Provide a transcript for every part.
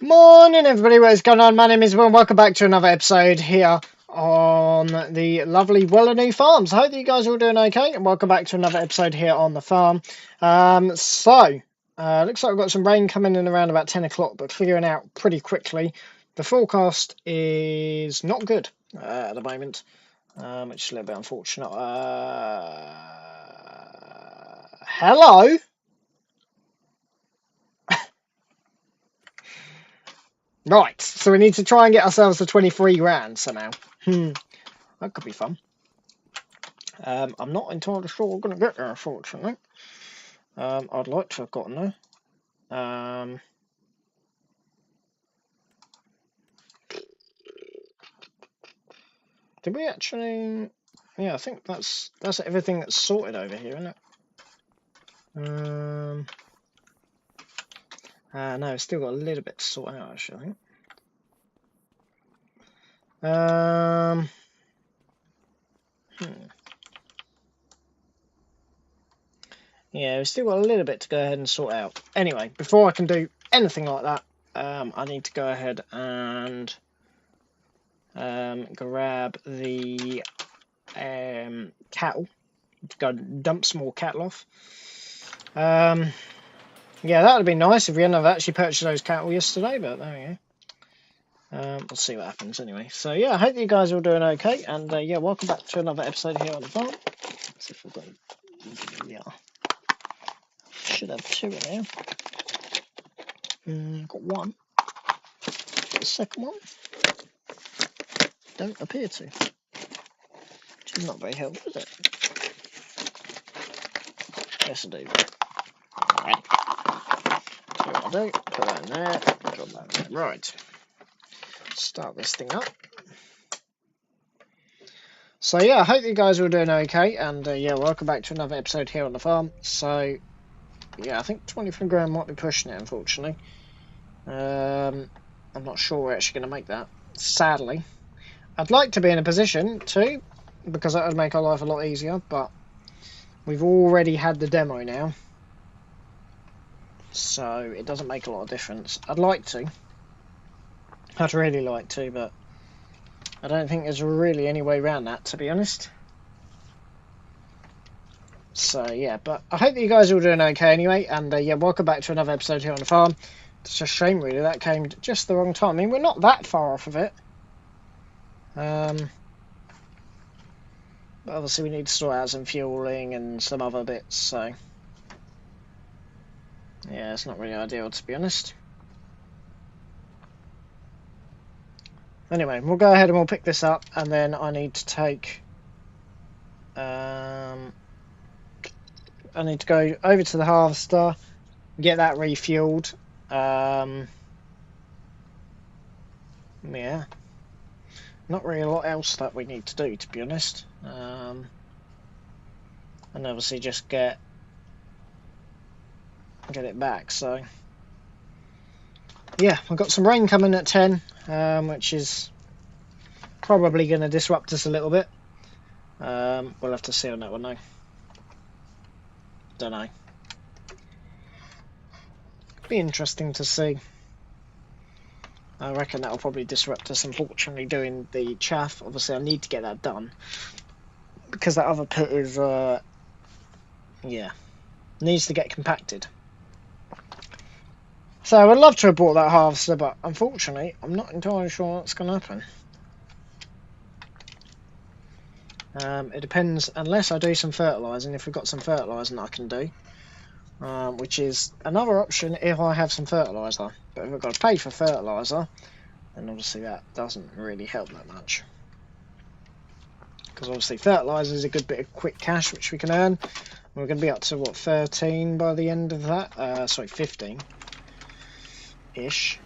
Morning everybody, what's going on? My name is Will and welcome back to another episode here on the lovely Wernolau farms. I hope that you guys are all doing okay and welcome back to another episode here on the farm. Looks like we've got some rain coming in around about 10 o'clock, but figuring out pretty quickly. The forecast is not good at the moment, which is a little bit unfortunate. Hello? Right, so we need to try and get ourselves to 23 grand somehow. That could be fun. I'm not entirely sure we're going to get there, unfortunately. I'd like to have gotten there. Did we actually... Yeah, I think that's everything that's sorted over here, isn't it? No, it's still got a little bit to sort out, actually, I think. Yeah, we've still got a little bit to go ahead and sort out. Anyway, before I can do anything like that, I need to go ahead and grab the cattle. Go dump some more cattle off. Yeah, that would be nice if we hadn't have actually purchased those cattle yesterday, but there we go. We'll see what happens anyway. So yeah, I hope you guys are all doing okay, and yeah, welcome back to another episode here on the farm. Let's see if we've got... Yeah. Should have two in there. Got one. Got the second one. Don't appear to. Which is not very helpful, is it? Yes, I do. Right. So what I'll do, put that in there, drop that in there. Right. Start this thing up. So yeah, I hope you guys are all doing okay, and yeah, welcome back to another episode here on the farm. So yeah, I think 23 grand might be pushing it, unfortunately. I'm not sure we're actually going to make that, sadly. I'd like to be in a position to, because that would make our life a lot easier, but we've already had the demo now, so it doesn't make a lot of difference. I'd like to. I'd really like to, but I don't think there's really any way around that, to be honest. So yeah, but I hope that you guys are all doing okay anyway, and yeah, welcome back to another episode here on the farm. It's a shame really that came just the wrong time. I mean, we're not that far off of it. But obviously we need to sort out some fueling and some other bits, so yeah, it's not really ideal, to be honest. Anyway, we'll go ahead and we'll pick this up, and then I need to take I need to go over to the harvester, get that refueled. Yeah, not really a lot else that we need to do, to be honest. And obviously just get it back. So yeah, we've got some rain coming at 10, which is probably going to disrupt us a little bit. We'll have to see on that one though. Don't know. Be interesting to see. I reckon that'll probably disrupt us, unfortunately, doing the chaff. Obviously I need to get that done because that other pit is yeah, needs to get compacted. So I would love to have bought that harvester, but unfortunately I'm not entirely sure what's going to happen. It depends, unless I do some fertilising, if we've got some fertilising I can do, which is another option if I have some fertiliser. But if I've got to pay for fertiliser, then obviously that doesn't really help that much. Because obviously fertiliser is a good bit of quick cash which we can earn. We're going to be up to, what, 13 by the end of that? Sorry, 15-ish.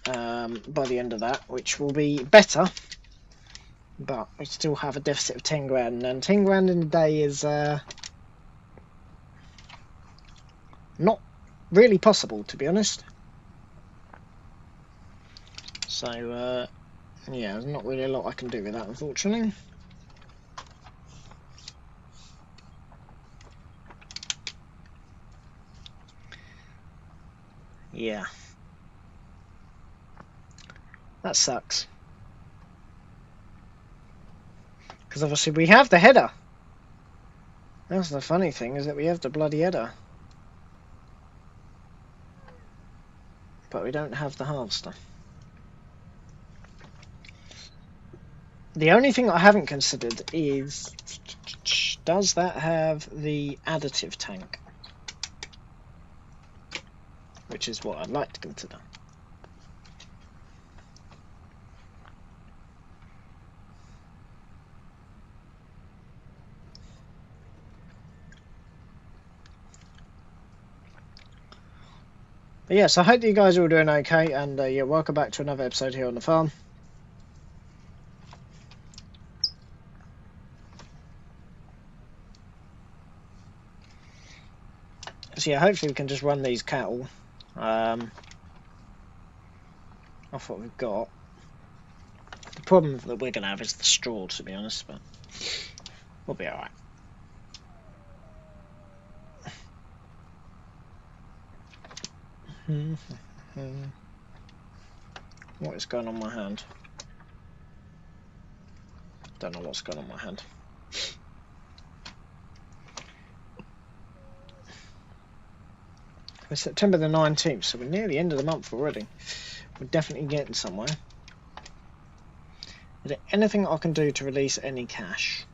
By the end of that, which will be better. But we still have a deficit of 10 grand, and 10 grand in a day is not really possible, to be honest. So yeah, there's not really a lot I can do with that, unfortunately. Yeah, That sucks. Because obviously we have the header. That's the funny thing, is that we have the bloody header. But we don't have the harvester. The only thing I haven't considered is, does that have the additive tank? Which is what I'd like to consider. But yes, I hope you guys are all doing okay, and yeah, welcome back to another episode here on the farm. So yeah, hopefully we can just run these cattle off what we've got. The problem that we're going to have is the straw, to be honest, but we'll be alright. What is going on in my hand? Don't know what's going on in my hand. It's September the 19th, so we're near the end of the month already. We're definitely getting somewhere. Is there anything I can do to release any cash?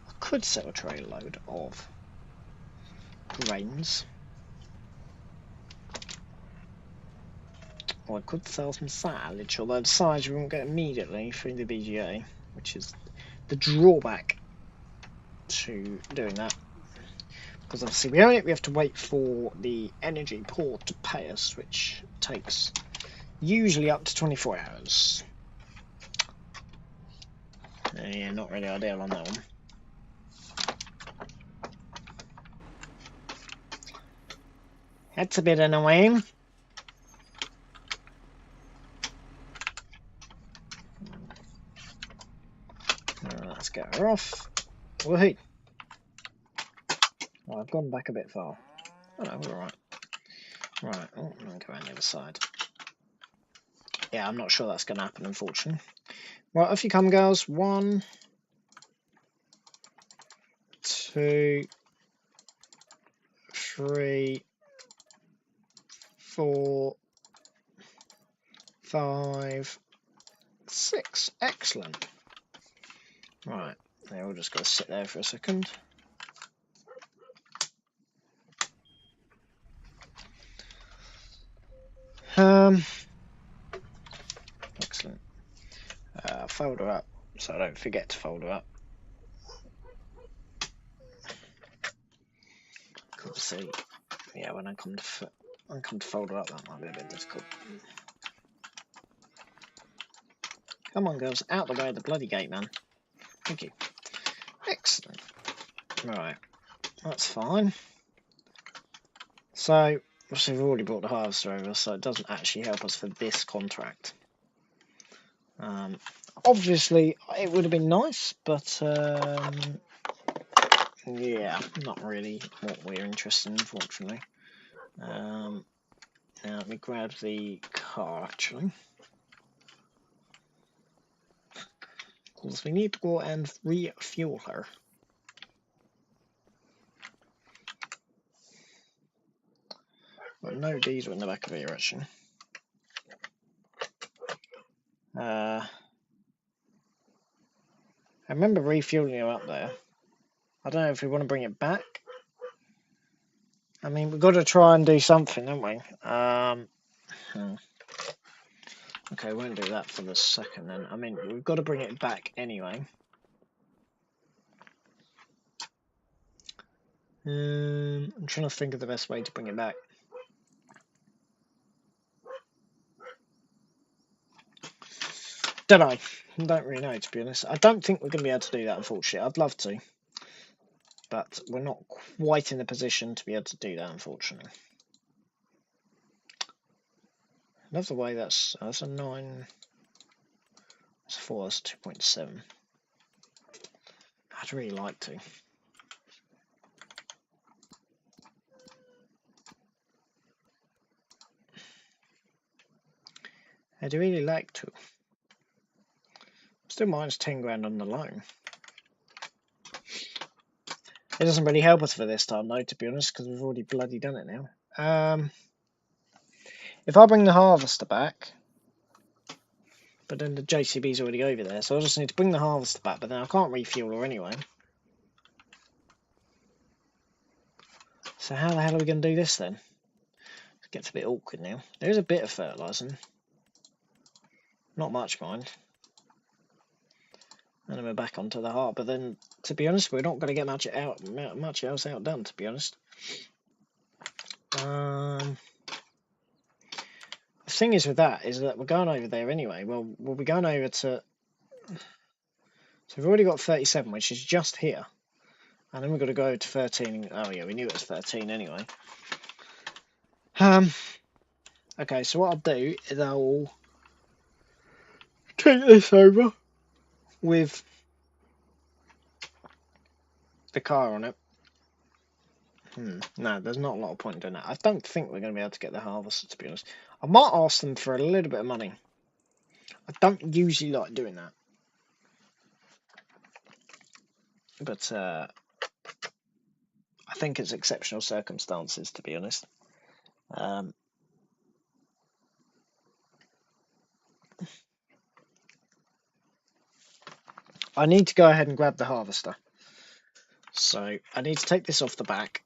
I could sell a trailer load of grains. Or I could sell some silage, although the silage we won't get immediately through the BGA, which is the drawback to doing that. Because obviously we have to wait for the energy port to pay us, which takes usually up to 24 hours. Yeah, not really ideal on that one. That's a bit annoying. Let's get her off. Woohoo! Well, I've gone back a bit far. Oh no, we're alright. Right, oh, I'm going to go around the other side. Yeah, I'm not sure that's going to happen, unfortunately. Right, off you come, girls. 1, 2, 3, 4, 5, 6. Excellent. Right, now we'll just go sit there for a second. Excellent. Fold her up so I don't forget to fold her up. Obviously, yeah, when I come to fold her up, that might be a bit difficult. Come on, girls, out the way of the bloody gate, man. Thank you. Excellent. Right, that's fine. So, obviously we've already brought the harvester over, so it doesn't actually help us for this contract. Obviously, it would have been nice, but yeah, not really what we're interested in, unfortunately. Now, let me grab the car, actually. Because we need to go and refuel her. Well, no diesel in the back of here, actually. I remember refueling her up there. I don't know if we want to bring it back. I mean, we've got to try and do something, haven't we? Okay, we won't do that for the second then. I mean, we've got to bring it back anyway. I'm trying to think of the best way to bring it back. Don't know. Don't really know, to be honest. I don't think we're going to be able to do that, unfortunately. I'd love to. But we're not quite in the position to be able to do that, unfortunately. Another way, that's a 9. That's a 4, that's 2.7. I'd really like to. I'd really like to. Still minus 10 grand on the loan. It doesn't really help us for this time though, to be honest, because we've already bloody done it now. If I bring the harvester back, but then the JCB's already over there, so I just need to bring the harvester back, but then I can't refuel her anyway. So how the hell are we going to do this then? It gets a bit awkward now. There is a bit of fertilising. Not much, mind. And then we're back onto the heart, but then, to be honest, we're not going to get much else outdone, to be honest. The thing is with that, is that we're going over there anyway. Well, we'll be going over to... So we've already got 37, which is just here. And then we've got to go to 13. Oh yeah, we knew it was 13 anyway. Okay, so what I'll do is I'll take this over with the car on it. No, there's not a lot of point in doing that. I don't think we're going to be able to get the harvester, to be honest. I might ask them for a little bit of money. I don't usually like doing that. But I think it's exceptional circumstances, to be honest. I need to go ahead and grab the harvester. So I need to take this off the back.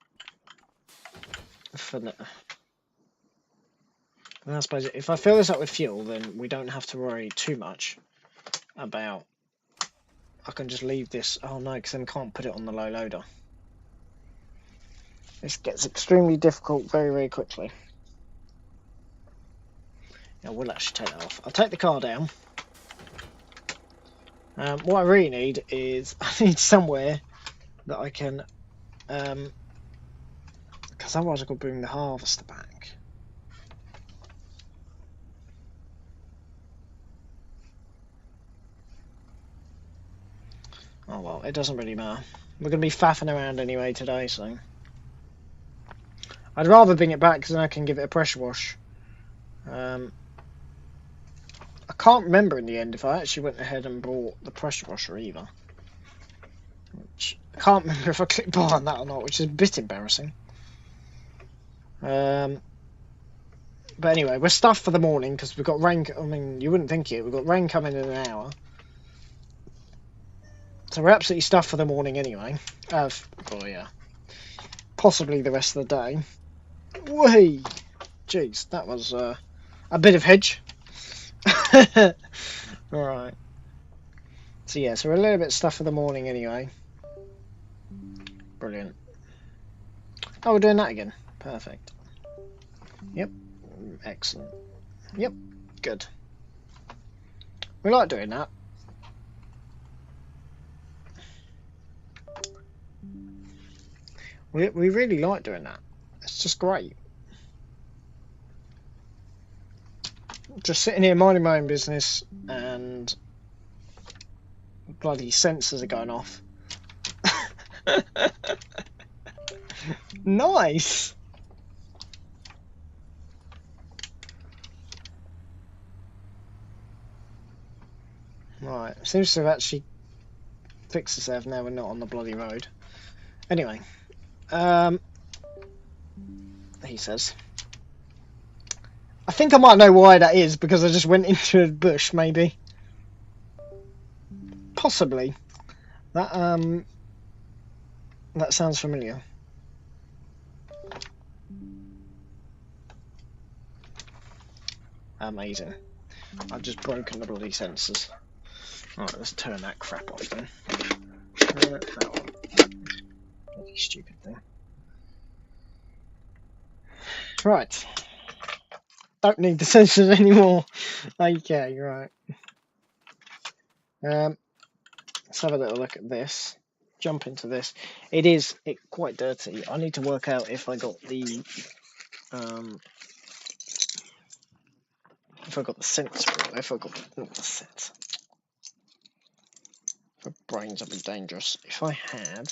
And I suppose if I fill this up with fuel, then we don't have to worry too much about... I can just leave this... Oh no, because then we can't put it on the low loader. This gets extremely difficult very, very quickly. Yeah, we'll actually take that off. I'll take the car down. What I really need is... I need somewhere that I can... because otherwise I've got to bring the harvester back. Oh well, it doesn't really matter. We're going to be faffing around anyway today, so... I'd rather bring it back because then I can give it a pressure wash. I can't remember in the end if I actually went ahead and bought the pressure washer either. Which, I can't remember if I clicked buy on that or not, which is a bit embarrassing. But anyway, we're stuffed for the morning because we've got rain. I mean, you wouldn't think it. We've got rain coming in an hour. So we're absolutely stuffed for the morning anyway. Oh yeah. Possibly the rest of the day. Whee! Jeez, that was a bit of hedge. Alright. So yeah, so we're a little bit stuffed for the morning anyway. Brilliant. Oh, we're doing that again. Perfect. Yep. Excellent. Yep. Good. We like doing that. We really like doing that. It's just great. Just sitting here minding my own business and bloody sensors are going off. Nice! Right, seems to have actually fixed itself now we're not on the bloody road. Anyway, he says. I think I might know why that is, because I just went into a bush, maybe. Possibly. That sounds familiar. Amazing. I've just broken the bloody sensors. Alright, let's turn that crap off then. Bloody stupid thing. Right. Don't need the sensors anymore. Okay, right. Let's have a little look at this. Jump into this. It is quite dirty. I need to work out if I got the sensor, or if I got not the sensor. My brains would be dangerous. If I had.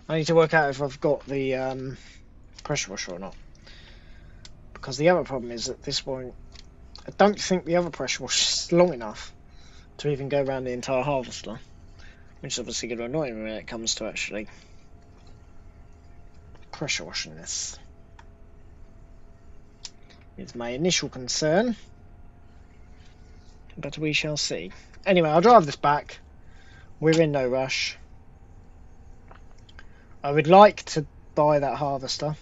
I need to work out if I've got the pressure washer or not. Because the other problem is that this won't... I don't think the other pressure washer is long enough to even go around the entire harvester. Which is obviously going to annoy me when it comes to actually pressure washing this. It's my initial concern. But we shall see. Anyway, I'll drive this back. We're in no rush. I would like to buy that harvester.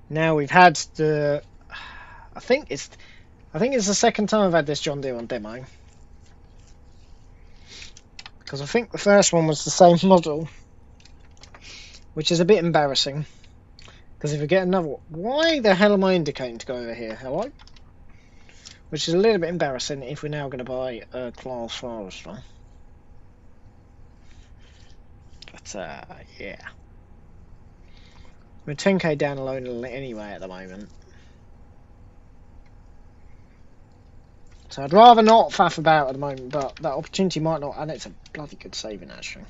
Now we've had the... I think it's the second time I've had this John Deere on demo. Because I think the first one was the same model. Which is a bit embarrassing. Because if we get another one... Why the hell am I indicating to go over here? Hello? Which is a little bit embarrassing if we're now going to buy a class harvester. But, yeah. We're 10k down alone anyway at the moment. So I'd rather not faff about at the moment, but that opportunity might not, and it's a bloody good saving actually.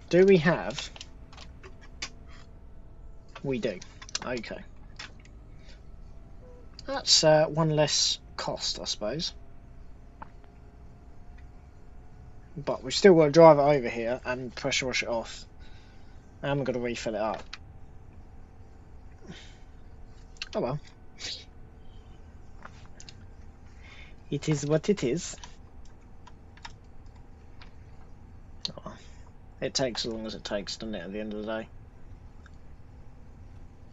Do we have? We do. Okay. That's one less cost, I suppose. But we've still got to drive it over here and pressure wash it off. And we've got to refill it up. Oh well. It is what it is. Oh well. It takes as long as it takes, doesn't it, at the end of the day?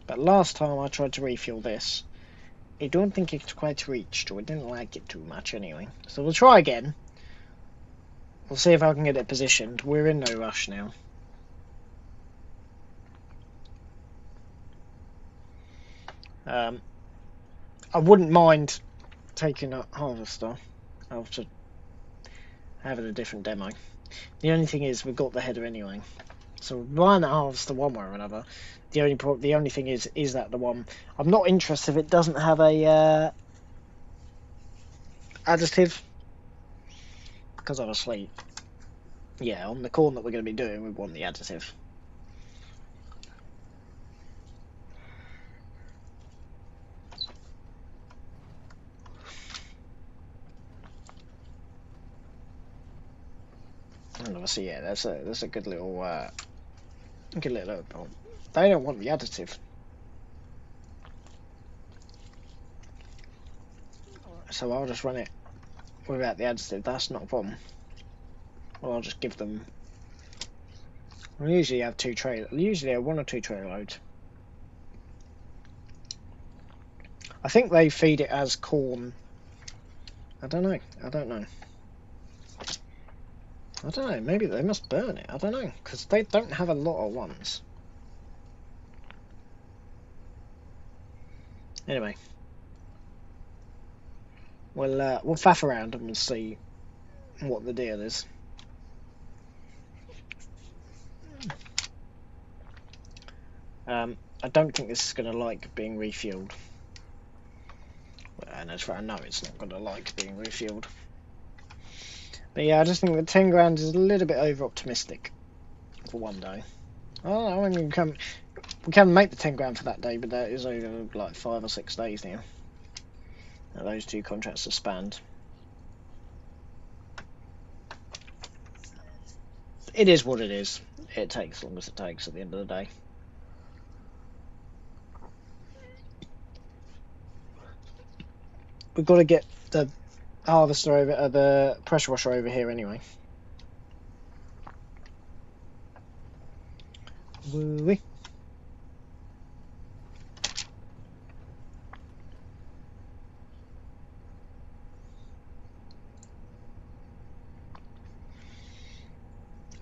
But last time I tried to refuel this, I don't think it quite reached, or I didn't like it too much anyway. So we'll try again. We'll see if I can get it positioned. We're in no rush now. I wouldn't mind taking a harvester after having a different demo. The only thing is we've got the header anyway, so buying that harvester one way or another. The only thing is that the one I'm not interested if it doesn't have a additive, because obviously, yeah, on the corn that we're going to be doing, we want the additive. And obviously, yeah, that's a good little point. They don't want the additive, so I'll just run it without the additive. That's not a problem. Well, I'll just give them. I usually have usually have 1 or 2 trailer loads. I think they feed it as corn. I don't know. Maybe they must burn it. I don't know, because they don't have a lot of ones. Anyway, we'll faff around and we'll see what the deal is. I don't think this is going to like being refueled. And as far as I know, it's not going to like being refueled. But yeah, I just think that 10 grand is a little bit over optimistic for one day. Oh, I mean, we can make the 10 grand for that day, but that is over like 5 or 6 days now. Now those 2 contracts are spanned. It is what it is. It takes as long as it takes at the end of the day. We've got to get the harvester over, the pressure washer over here anyway. Woo-wee.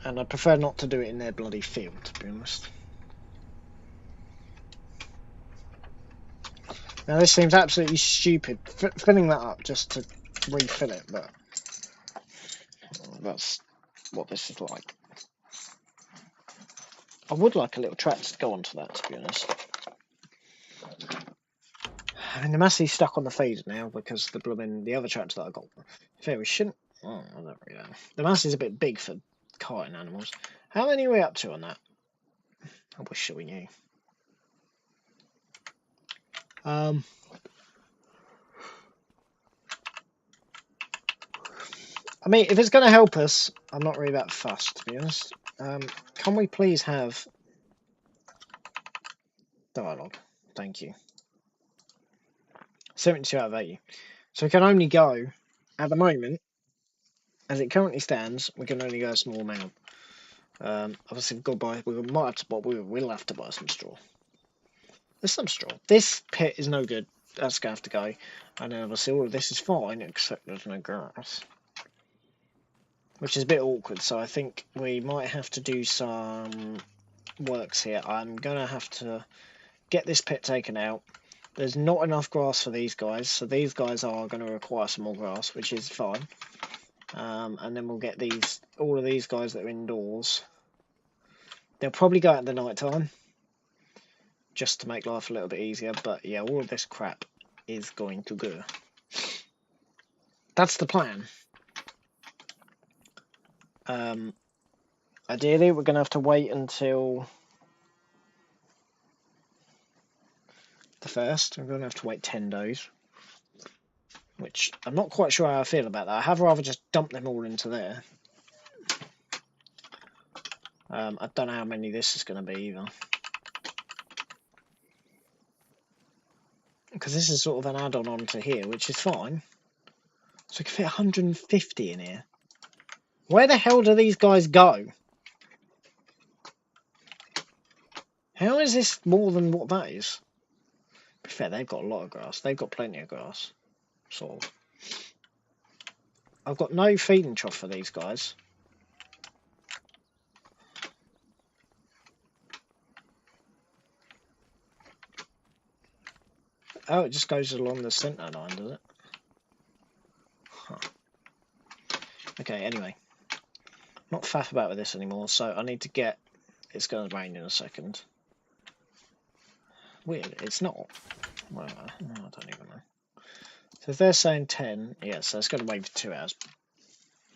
And I prefer not to do it in their bloody field, to be honest. Now this seems absolutely stupid, filling that up just to refill it, but that's what this is like. I would like a little tractor to go onto that, to be honest. I mean, they're massively stuck on the feeder now because the other tractor that I got. Fair, we shouldn't Oh, I don't really know. The mass is a bit big for carting animals. How many are we up to on that? I wish we knew. I mean, if it's going to help us, I'm not really that fussed, to be honest. Can we please have dialogue? Thank you. 72 out of 80. So we can only go, at the moment, as it currently stands, we can only go a small amount. Obviously, we've got to buy, we might have to buy, we will have to buy some straw. There's some straw. This pit is no good. That's going to have to go. And then obviously all of this is fine, except there's no grass. Which is a bit awkward, so I think we might have to do some works here. I'm going to have to get this pit taken out. There's not enough grass for these guys, so these guys are going to require some more grass, which is fine. And then we'll get all of these guys that are indoors. They'll probably go out in the night time, just to make life a little bit easier. But yeah, all of this crap is going to go. That's the plan. Ideally, we're going to have to wait until the 1st. We're going to have to wait 10 days. Which, I'm not quite sure how I feel about that. I have rather just dump them all into there. I don't know how many this is going to be either. Because this is sort of an add-on onto here, which is fine. So we can fit 150 in here. Where the hell do these guys go? How is this more than what that is? To be fair, they've got a lot of grass. They've got plenty of grass. Sort of. I've got no feeding trough for these guys. Oh, it just goes along the centre line, does it? Huh. Okay, anyway. Not faff about with this anymore, so I need to get... It's going to rain in a second. Weird, it's not. Well, I don't even know. So if they're saying 10, yeah, so it's going to rain for 2 hours.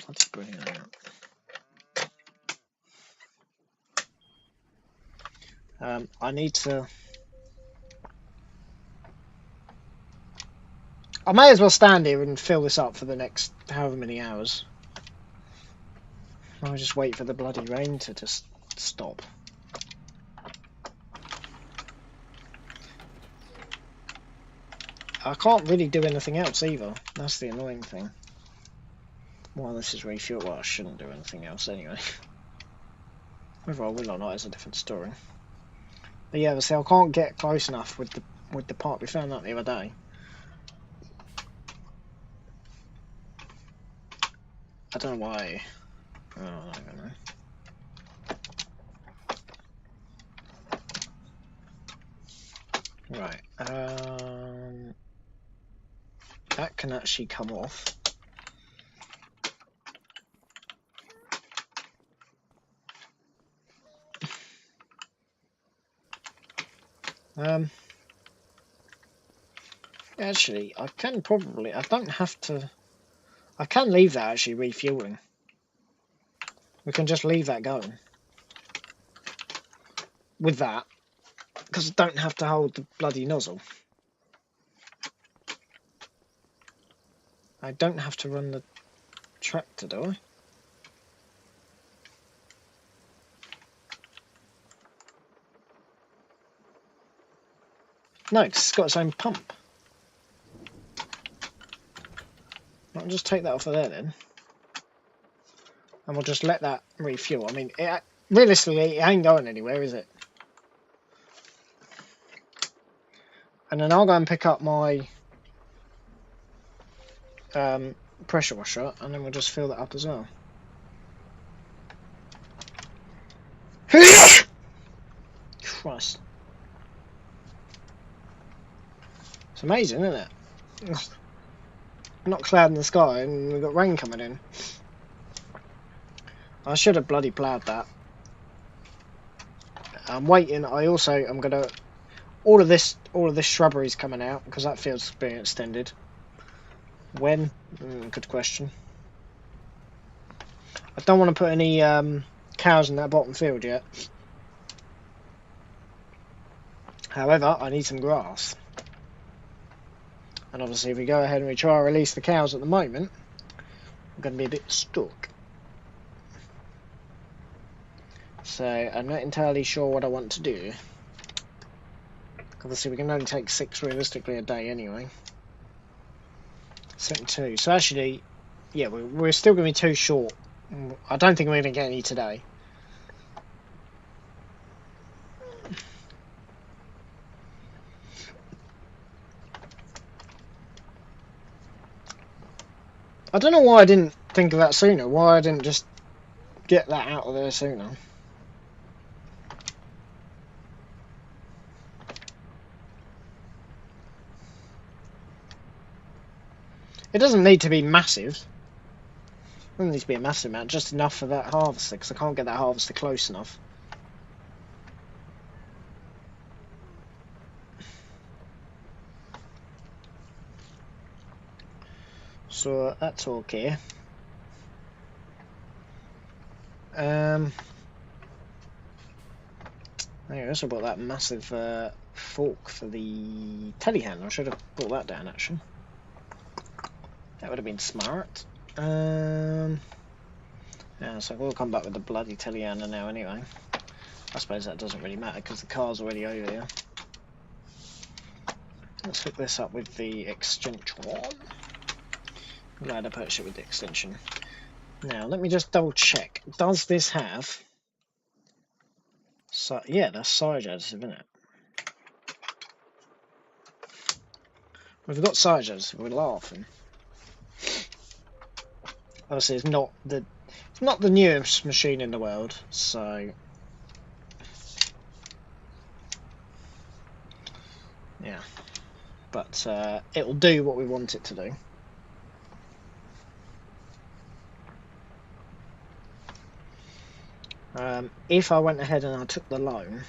Bloody brilliant. I need to... I may as well stand here and fill this up for the next however many hours. I'll just wait for the bloody rain to just stop. I can't really do anything else either. That's the annoying thing. While this is refueled, well, I shouldn't do anything else anyway. Whether I will or not is a different story. But yeah, see, I can't get close enough with the part. We found that the other day. I don't know why. Oh, I don't know. Right. That can actually come off. Actually, I can probably... I don't have to... I can leave that actually refueling. We can just leave that going. With that. Because I don't have to hold the bloody nozzle. I don't have to run the tractor, do I? No, because it's got its own pump. I'll just take that off of there then. And we'll just let that refuel. I mean, realistically, it ain't going anywhere, is it? And then I'll go and pick up my pressure washer, and then we'll just fill that up as well. Christ. It's amazing, isn't it? Not cloud in the sky, and we've got rain coming in. I should have bloody ploughed that. I'm waiting. I also am gonna all of this shrubbery's coming out because that field's being extended. When? Good question. I don't want to put any cows in that bottom field yet. However, I need some grass. And obviously if we go ahead and we try to release the cows at the moment, I'm going to be a bit stuck. So I'm not entirely sure what I want to do. Obviously we can only take 6 realistically a day anyway. 72. So actually, yeah, we're still going to be too short. I don't think we're going to get any today. I don't know why I didn't think of that sooner. Why I didn't just get that out of there sooner. It doesn't need to be massive. It doesn't need to be a massive amount, just enough for that harvester, because I can't get that harvester close enough. So that's okay. I also bought that massive fork for the telehandler. I should have brought that down actually. That would have been smart. Yeah, so we'll come back with the bloody telehandler now anyway. I suppose that doesn't really matter because the car's already over here. Let's hook this up with the extension one. I'm glad I purchased it with the extension. Now let me just double check. Does this have... So yeah, that's silage additive, isn't it? We've got silage additive, we're laughing. Obviously it's not the newest machine in the world, so yeah. But it'll do what we want it to do. If I went ahead and I took the loan,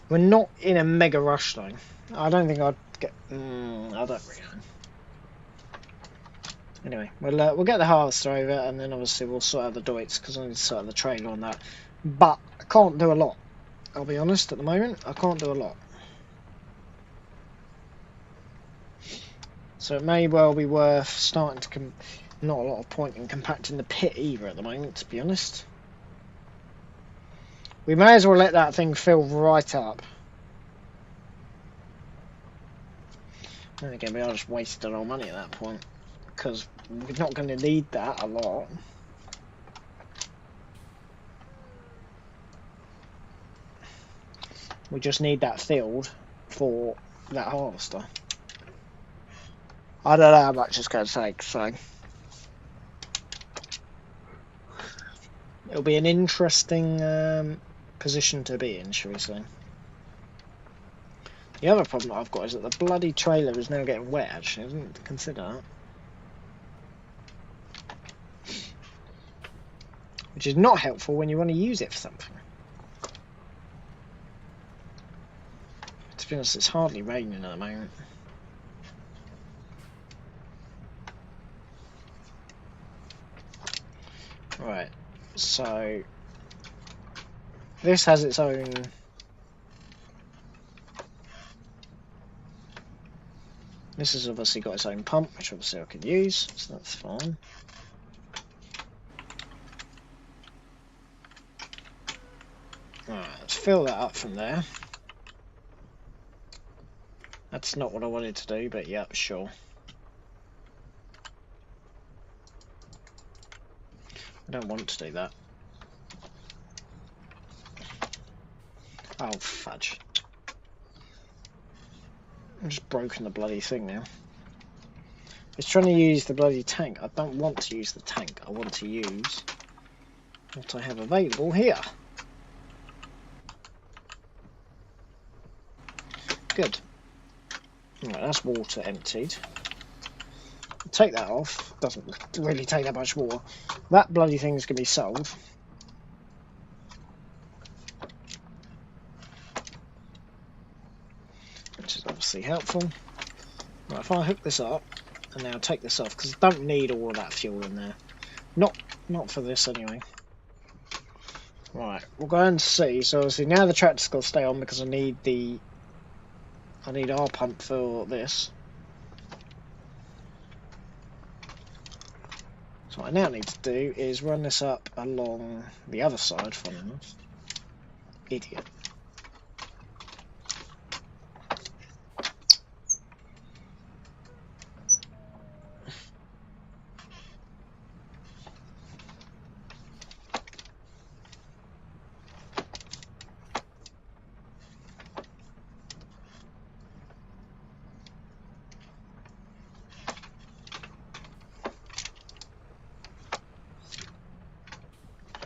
we're not in a mega rush though. I don't think I'd get. I don't really know. Anyway, we'll get the harvester over, and then obviously we'll sort out the Deutz because I need to sort out the trailer on that. But I can't do a lot. I'll be honest. At the moment, I can't do a lot. So it may well be worth starting to. Not a lot of point in compacting the pit either at the moment, to be honest. We may as well let that thing fill right up. And again, we are just wasting our money at that point, because we're not going to need that a lot. We just need that filled for that harvester. I don't know how much it's going to take, so it'll be an interesting position to be in, shall we say. The other problem that I've got is that the bloody trailer is now getting wet, actually. I didn't consider that. Which is not helpful when you want to use it for something. To be honest, it's hardly raining at the moment. Right, so this has its own this has obviously got its own pump, which obviously I can use, so that's fine. Alright, let's fill that up from there. That's not what I wanted to do, but yeah, sure. I don't want to do that. Oh, fudge. I've just broken the bloody thing now. It's trying to use the bloody tank. I don't want to use the tank. I want to use what I have available here. Good. Right, that's water emptied. Take that off. Doesn't really take that much water. That bloody thing's going to be sold. Which is obviously helpful. Right, if I hook this up, And now take this off, because I don't need all of that fuel in there. Not for this anyway. Right, we'll go and see. So obviously now the tractor's got to stay on because I need our pump for this. So what I now need to do is run this up along the other side, funny enough. Idiot.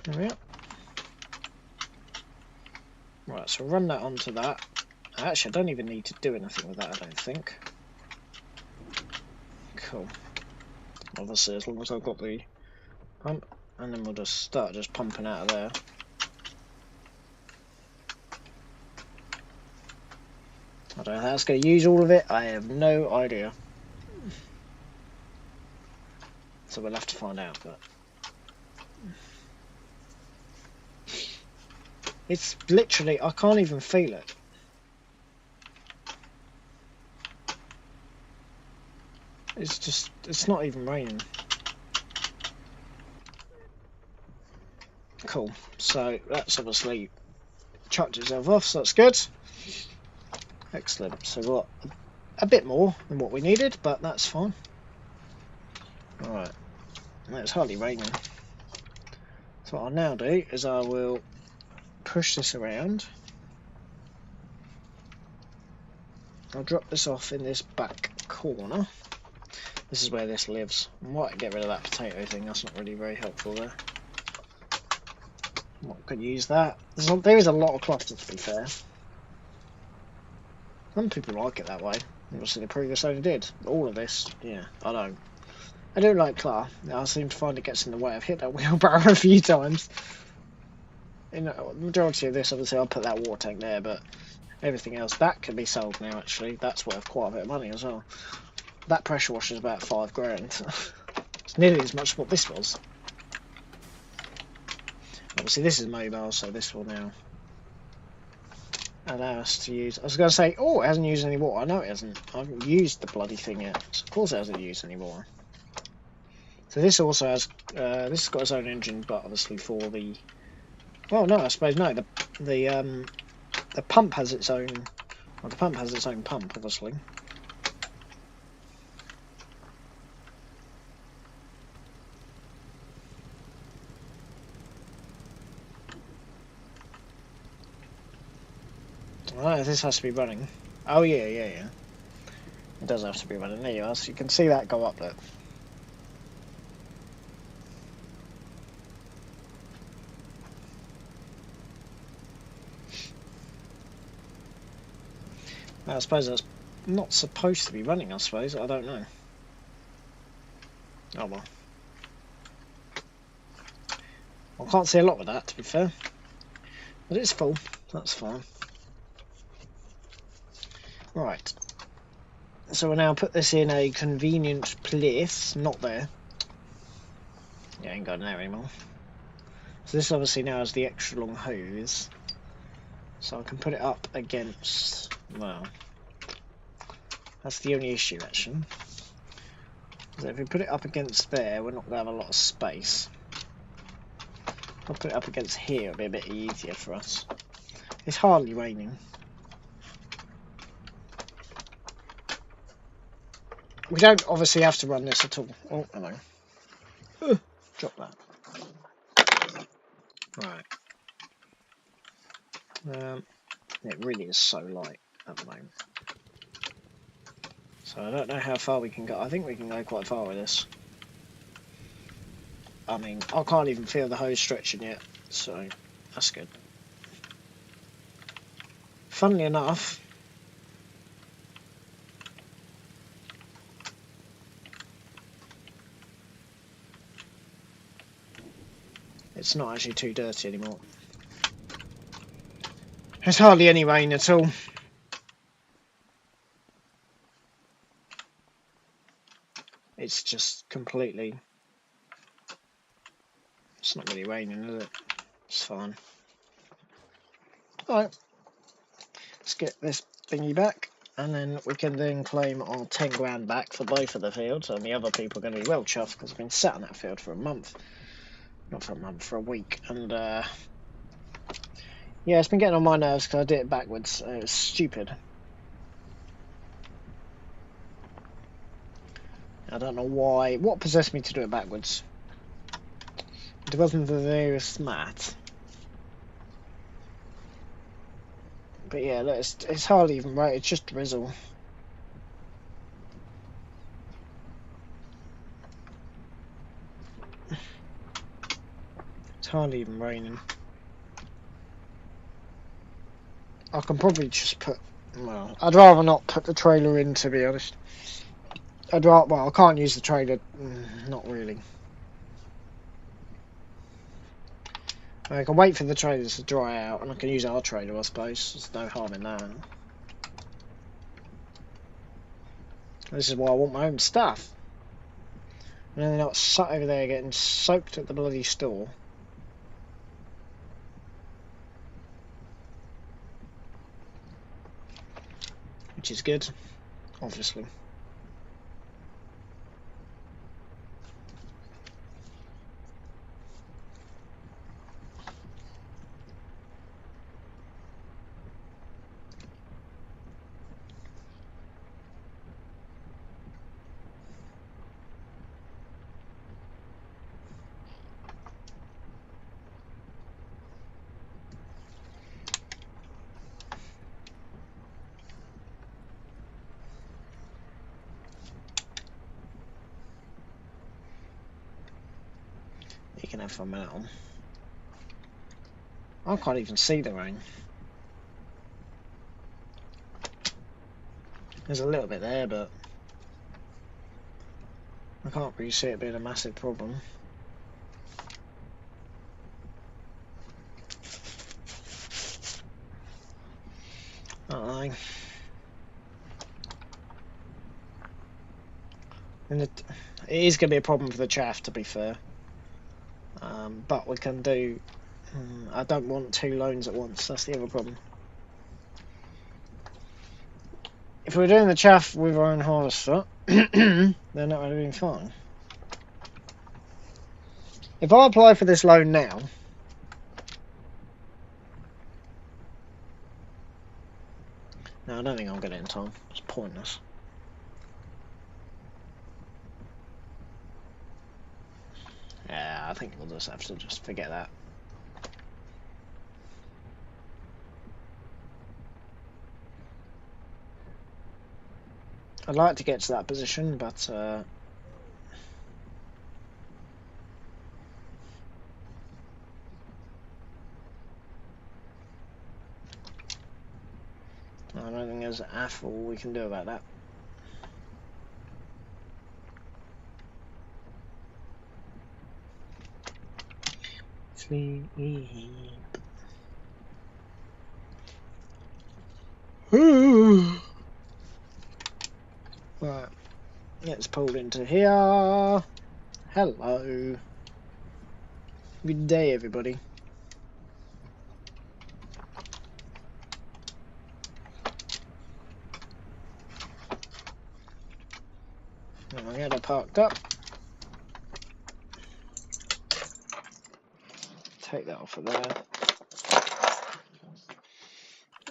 There we are. Right, so run that onto that. Actually, I don't even need to do anything with that, I don't think. Cool. Obviously, as long as I've got the pump, and then we'll just start just pumping out of there. I don't know how it's going to use all of it, I have no idea. So we'll have to find out, but... It's literally, I can't even feel it. It's just, it's not even raining. Cool, so that's obviously chucked itself off, so that's good. Excellent, so we've got a bit more than what we needed, but that's fine. Alright, it's hardly raining. So what I'll now do is I will push this around. I'll drop this off in this back corner. This is where this lives. I might get rid of that potato thing, that's not really very helpful there. I could use that. There is a lot of cluster, to be fair. Some people like it that way. Obviously the previous owner did. All of this, yeah, I don't. I do like Clar. I seem to find it gets in the way. I've hit that wheelbarrow a few times. In the majority of this, obviously, I'll put that water tank there, but everything else, that can be sold now, actually. That's worth quite a bit of money as well. That pressure washer is about £5 It's nearly as much as what this was. Obviously, this is mobile, so this will now allow us to use... I was going to say, oh, it hasn't used any water. No, it hasn't. I haven't used the bloody thing yet. So of course it hasn't used any water. So this also has... this has got its own engine, but obviously for the... Well, no, I suppose no. The pump has its own... Well, the pump has its own pump, obviously. I don't know if this has to be running. Oh, yeah. It does have to be running. There you are. So you can see that go up there. I suppose that's not supposed to be running, I suppose. I don't know. Oh well. I can't see a lot with that, to be fair. But it's full. That's fine. Right. So we'll now put this in a convenient place. Not there. Yeah, ain't going there anymore. So this obviously now has the extra long hose. So I can put it up against... Well, that's the only issue, actually. So if we put it up against there, we're not going to have a lot of space. If I put it up against here, it'll be a bit easier for us. It's hardly raining. We don't obviously have to run this at all. Oh, hello. Drop that. Right. It really is so light at the moment. So I don't know how far we can go. I think we can go quite far with this. I mean, I can't even feel the hose stretching yet, so that's good. Funnily enough, it's not actually too dirty anymore. There's hardly any rain at all. it's just completely... It's not really raining, is it? It's fine. Alright. Let's get this thingy back. And then we can then claim our 10 grand back for both of the fields. And the other people are going to be well chuffed because I've been sat on that field for a month. Not for a month, for a week. And yeah, it's been getting on my nerves because I did it backwards. It was stupid. I don't know why. What possessed me to do it backwards? It wasn't very smart. But yeah, look, it's hardly even right. It's just drizzle. It's hardly even raining. I can probably just put... Well, I'd rather not put the trailer in, to be honest. I'd rather... Well, I can't use the trailer. Not really. I can wait for the trailers to dry out, and I can use our trailer, I suppose. There's no harm in that. This is why I want my own stuff. And then they're not sat over there getting soaked at the bloody store. Which is good, obviously. You can have fun with that one. I can't even see the rain. There's a little bit there, but I can't really see it being a massive problem. I and it is going to be a problem for the chaff, to be fair. But we can do... I don't want 2 loans at once, that's the other problem. If we're doing the chaff with our own harvester, then that would have been fine. If I apply for this loan now... No, I don't think I'll get it in time. It's pointless. Yeah, I think we'll just have to just forget that. I'd like to get to that position, but I don't think there's all we can do about that. Sleep. Right, let's pull into here. Hello. Good day, everybody. I'm gonna get it parked up. Take that off of there.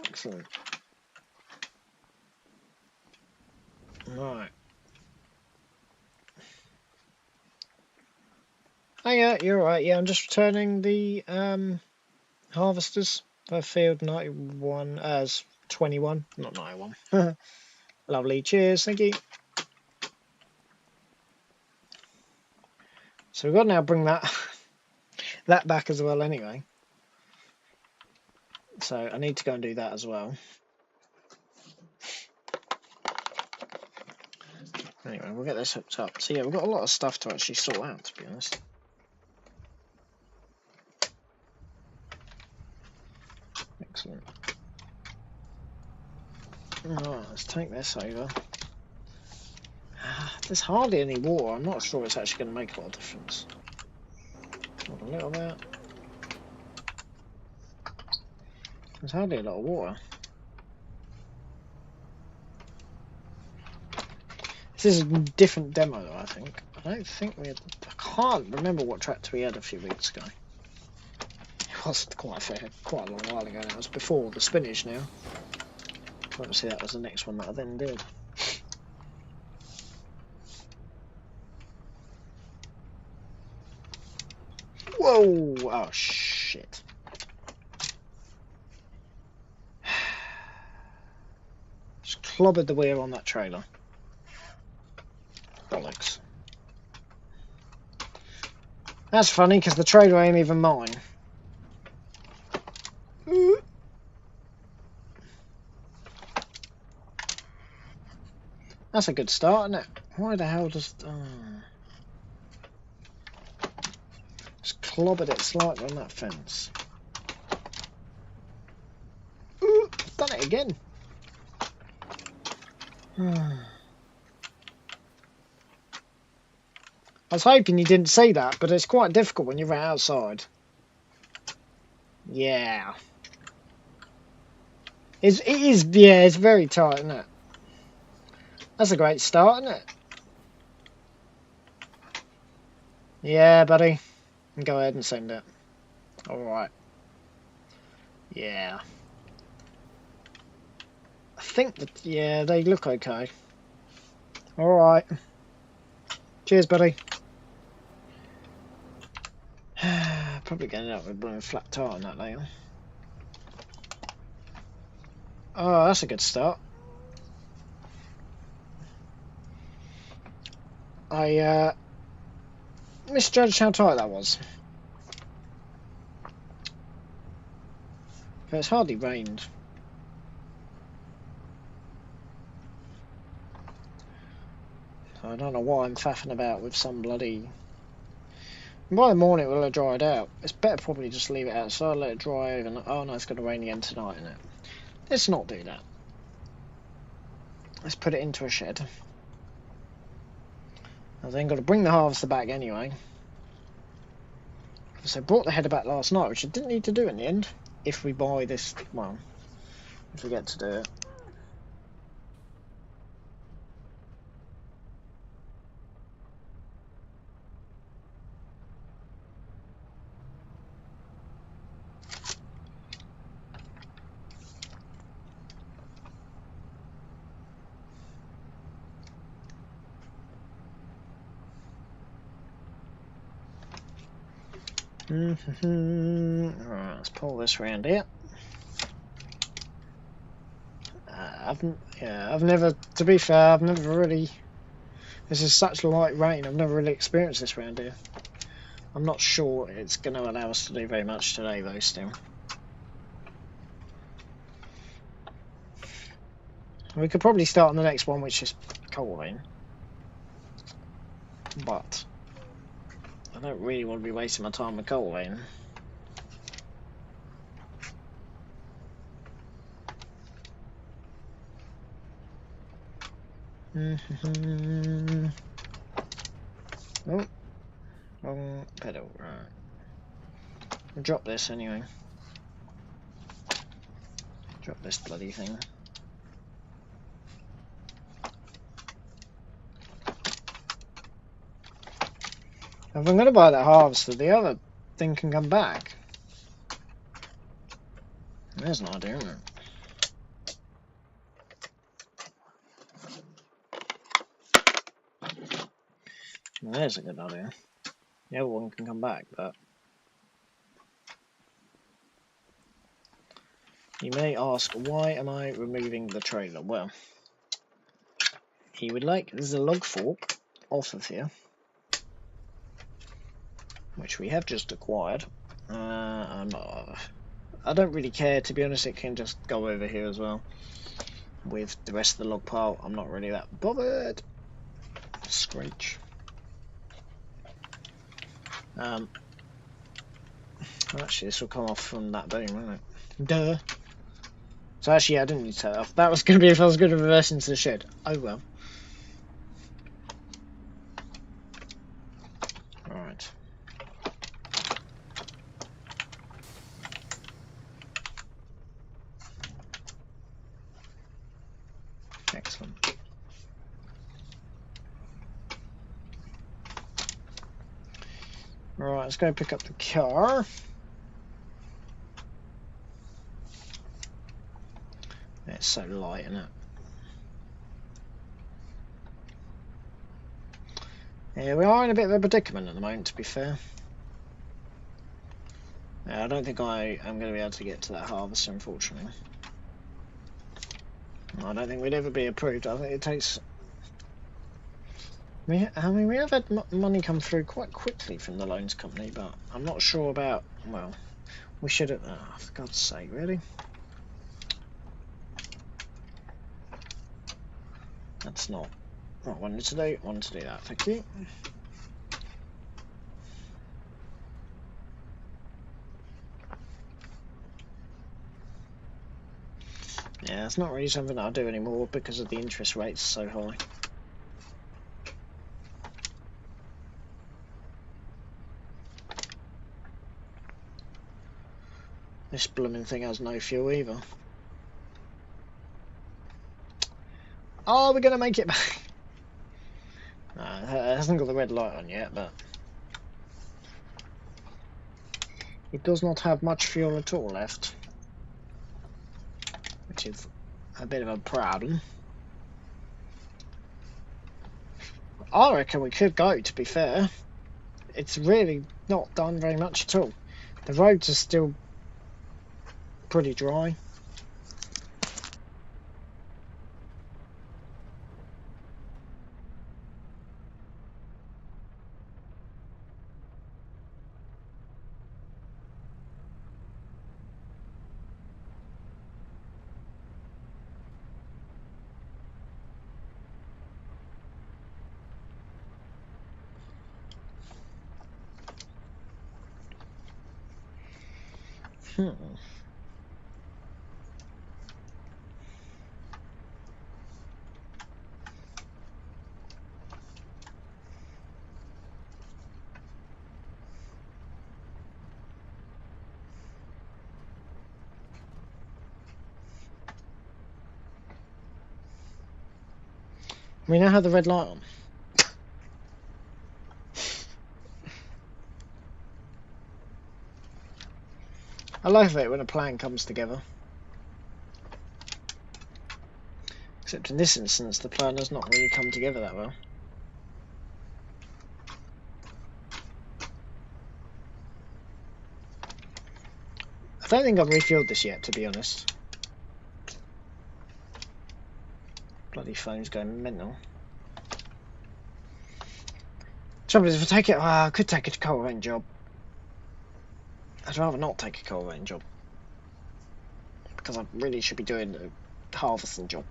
Excellent. Right. Oh yeah, you're right. Yeah, I'm just returning the harvesters for field 91 as 21, not 91. Lovely. Cheers. Thank you. So we've got to now bring that that back as well anyway. So I need to go and do that as well. Anyway, we'll get this hooked up. So yeah, we've got a lot of stuff to actually sort out, to be honest. Excellent. Alright, let's take this over. There's hardly any water. I'm not sure it's actually going to make a lot of difference. Not a little bit. There's hardly a lot of water. This is a different demo, though, I think. I don't think we had... I can't remember what tractor we had a few weeks ago. It was quite a long while ago now. It was before the spinach now. Obviously that was the next one that I then did. Whoa! Oh shit. Just clobbered the wheel on that trailer. Bollocks. That's funny because the trailer ain't even mine. That's a good start, isn't it? Why the hell does... Just clobbered it slightly on that fence. Ooh, done it again. I was hoping you didn't see that, but it's quite difficult when you're outside. Yeah. It is, yeah, it's very tight, isn't it? That's a great start, isn't it? Yeah, buddy. Go ahead and send it. Alright. Yeah. I think that, yeah, they look okay. Alright. Cheers, buddy. Probably going to end up with blowing flat tire on that later. Oh, that's a good start. I misjudged how tight that was. But it's hardly rained. So I don't know why I'm faffing about with some bloody... By the morning it will have dried out. It's better probably just leave it outside, let it dry over. Oh no, it's going to rain again tonight, isn't it? Let's not do that. Let's put it into a shed. I've then got to bring the harvester back anyway. So I brought the header back last night, which I didn't need to do in the end. If we buy this, well, if we get to do it. Alright, let's pull this round here. I've never, to be fair, I've never really, this is such light rain, I've never really experienced this round here. I'm not sure it's going to allow us to do very much today though still. We could probably start on the next one, which is coal rain. But I don't really want to be wasting my time with coal rain. Oh, wrong pedal, right. I'll drop this anyway. Drop this bloody thing. If I'm going to buy that harvester, the other thing can come back. There's an idea, isn't it? There's a good idea. The other one can come back, but... You may ask, why am I removing the trailer? Well, he would like, there's a log fork off of here, which we have just acquired. I don't really care, to be honest. It can just go over here as well with the rest of the log pile. I'm not really that bothered. Screech. Actually, this will come off from that beam, won't it? Duh. So actually, yeah, I didn't need to set it off. That was going to be if I was going to reverse into the shed. Oh well. Excellent. Right, let's go pick up the car. It's so light, isn't it? Yeah, we are in a bit of a predicament at the moment, to be fair. Yeah, I don't think I am going to be able to get to that harvester, unfortunately. I don't think we'd ever be approved. I think it takes... I mean, we have had money come through quite quickly from the loans company, but I'm not sure about... Well, we should have... Oh, for God's sake, really? That's not what I wanted to do. I wanted to do that, thank you. Yeah, it's not really something that I do anymore because of the interest rates so high. This blooming thing has no fuel either. Oh, we're going to make it back. No, it hasn't got the red light on yet, but... It does not have much fuel at all left. Which is a bit of a problem. I reckon we could go, to be fair. It's really not done very much at all. The roads are still pretty dry. Hmm. We now have the red light on. I love it when a plan comes together. Except in this instance, the plan has not really come together that well. I don't think I've refueled this yet, to be honest. Bloody phone's going mental. Trouble is, if I take it, I could take a cultivating job. I'd rather not take a cultivating job. Because I really should be doing a harvesting job.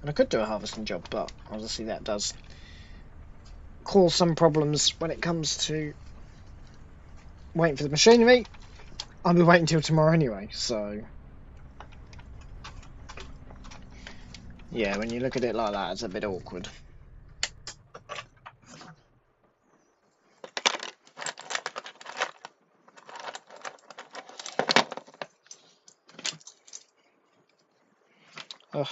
And I could do a harvesting job, but obviously that does cause some problems when it comes to waiting for the machinery. I'll be waiting till tomorrow anyway, so... Yeah, when you look at it like that, it's a bit awkward. Ugh,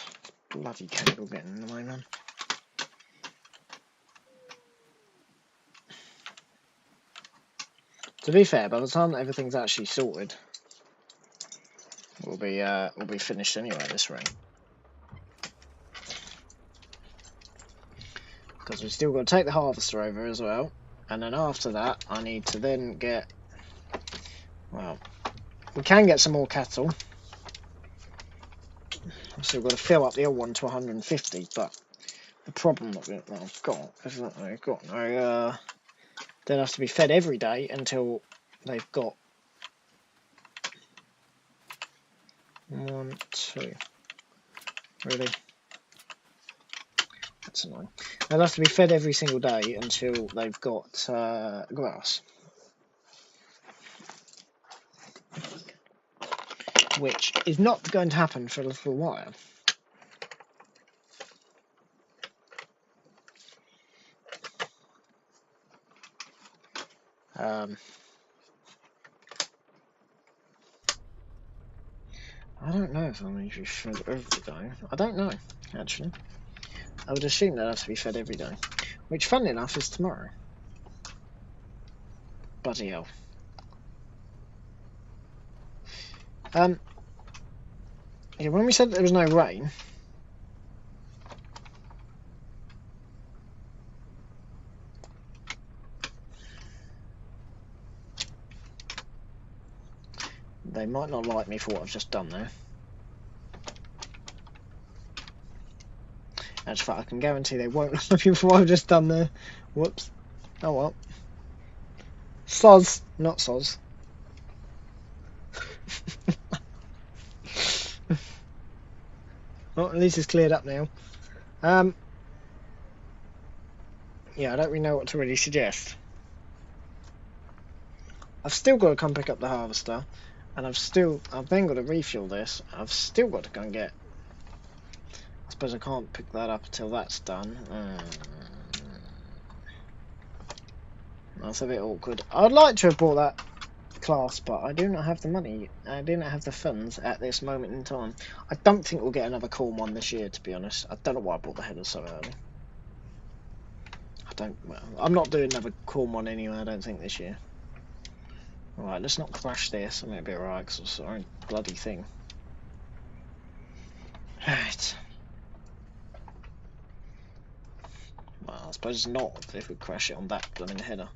bloody cable getting in the way, man. To be fair, by the time that everything's actually sorted, we'll be finished anyway at this rate. Because we've still got to take the harvester over as well, and then after that I need to then get, well, we can get some more cattle. I've still got to fill up the old one to 150, but the problem that I've got is that they've got no, they'll have to be fed every day until they've got 1, 2, really? That's annoying. They'll have to be fed every single day until they've got grass. Which is not going to happen for a little while. I don't know if I'm going to be fed every day. I don't know, actually. I would assume they'd have to be fed every day. Which, funnily enough, is tomorrow. Bloody hell. Yeah, when we said there was no rain... They might not like me for what I've just done there. Actually, I can guarantee they won't like me for what I've just done there. Whoops. Oh well. Soz, not soz. Well, at least it's cleared up now. Yeah, I don't really know what to really suggest. I've still got to come pick up the harvester, and I've then got to refuel this. I've still got to go and get... I suppose I can't pick that up until that's done. That's a bit awkward. I'd like to have bought that class, but I do not have the money. I do not have the funds at this moment in time. I don't think we'll get another Corn one this year, to be honest. I don't know why I bought the header so early. Well, I'm not doing another Corn one anyway, I don't think, this year. Alright, let's not crash this. I might be alright, because it's our own bloody thing. Right. Well, I suppose it's not if we crash it on that blooming header.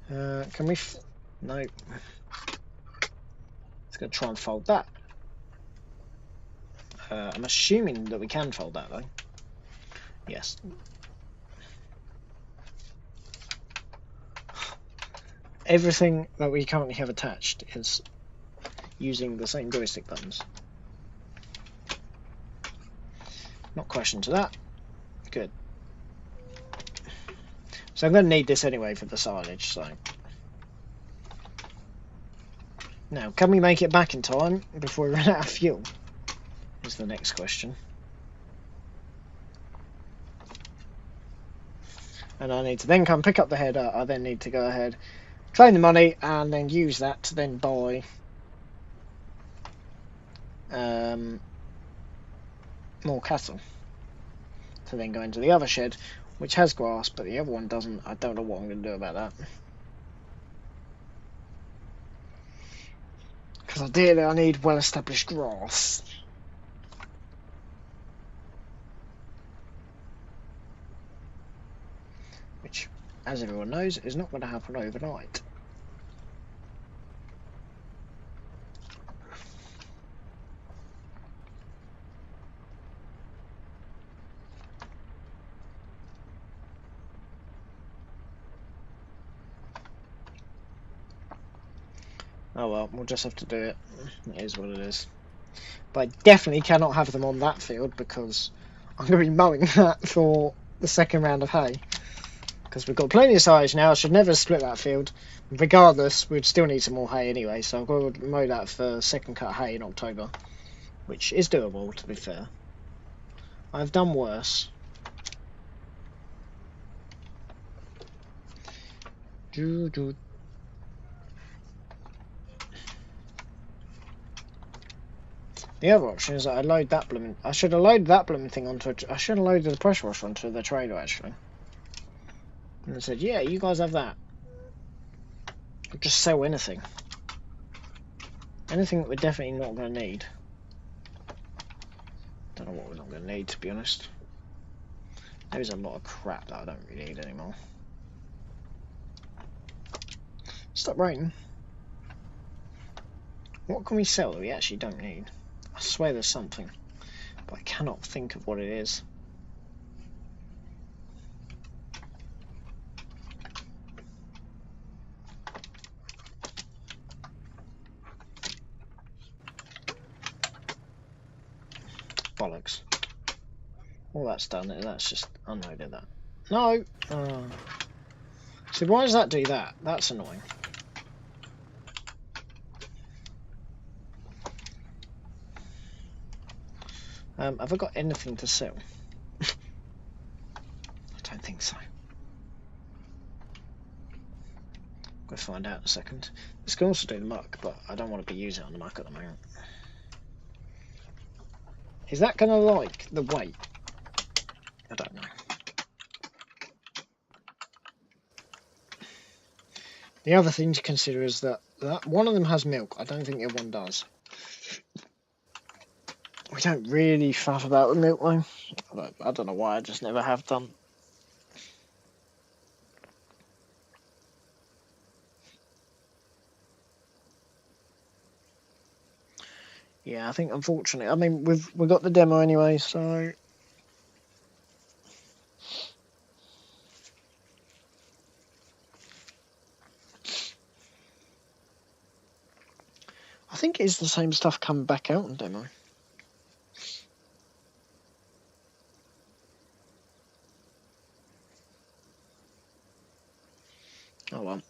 Can we... No. It's going to try and fold that. I'm assuming that we can fold that, though. Yes. Everything that we currently have attached is using the same joystick buttons. Not question to that. Good. So I'm going to need this anyway for the silage, so... Now, can we make it back in time before we run out of fuel? Is the next question. And I need to then come pick up the header. I then need to go ahead, claim the money, and then use that to then buy more cattle. To then go into the other shed, which has grass, but the other one doesn't. I don't know what I'm going to do about that. Because ideally I need well-established grass. Which, as everyone knows, is not going to happen overnight. Oh well, we'll just have to do it. It is what it is. But I definitely cannot have them on that field because I'm going to be mowing that for the second round of hay. Because we've got plenty of silage now, I should never split that field. Regardless, we'd still need some more hay anyway, so I've got to mow that for second cut hay in October. Which is doable, to be fair. I've done worse. The other option is that I load that blooming... I should have loaded that blooming thing onto... I should have loaded the pressure washer onto the trailer, actually. And I said, yeah, you guys have that. I'll just sell anything. Anything that we're definitely not going to need. Don't know what we're not going to need, to be honest. There's a lot of crap that I don't really need anymore. Stop raining. What can we sell that we actually don't need? I swear there's something, but I cannot think of what it is. Bollocks. All that's done, that's just unloaded that. No! So why does that do that? That's annoying. Have I got anything to sell? I don't think so. We'll find out in a second. This can also do the muck, but I don't want to be using it on the muck at the moment. Is that going to like the weight? I don't know. The other thing to consider is that one of them has milk. I don't think the other one does. We don't really faff about the milk though. I don't know why, I just never have done. Yeah, I think unfortunately, I mean we've got the demo anyway, so I think it's the same stuff coming back out in demo. Oh well.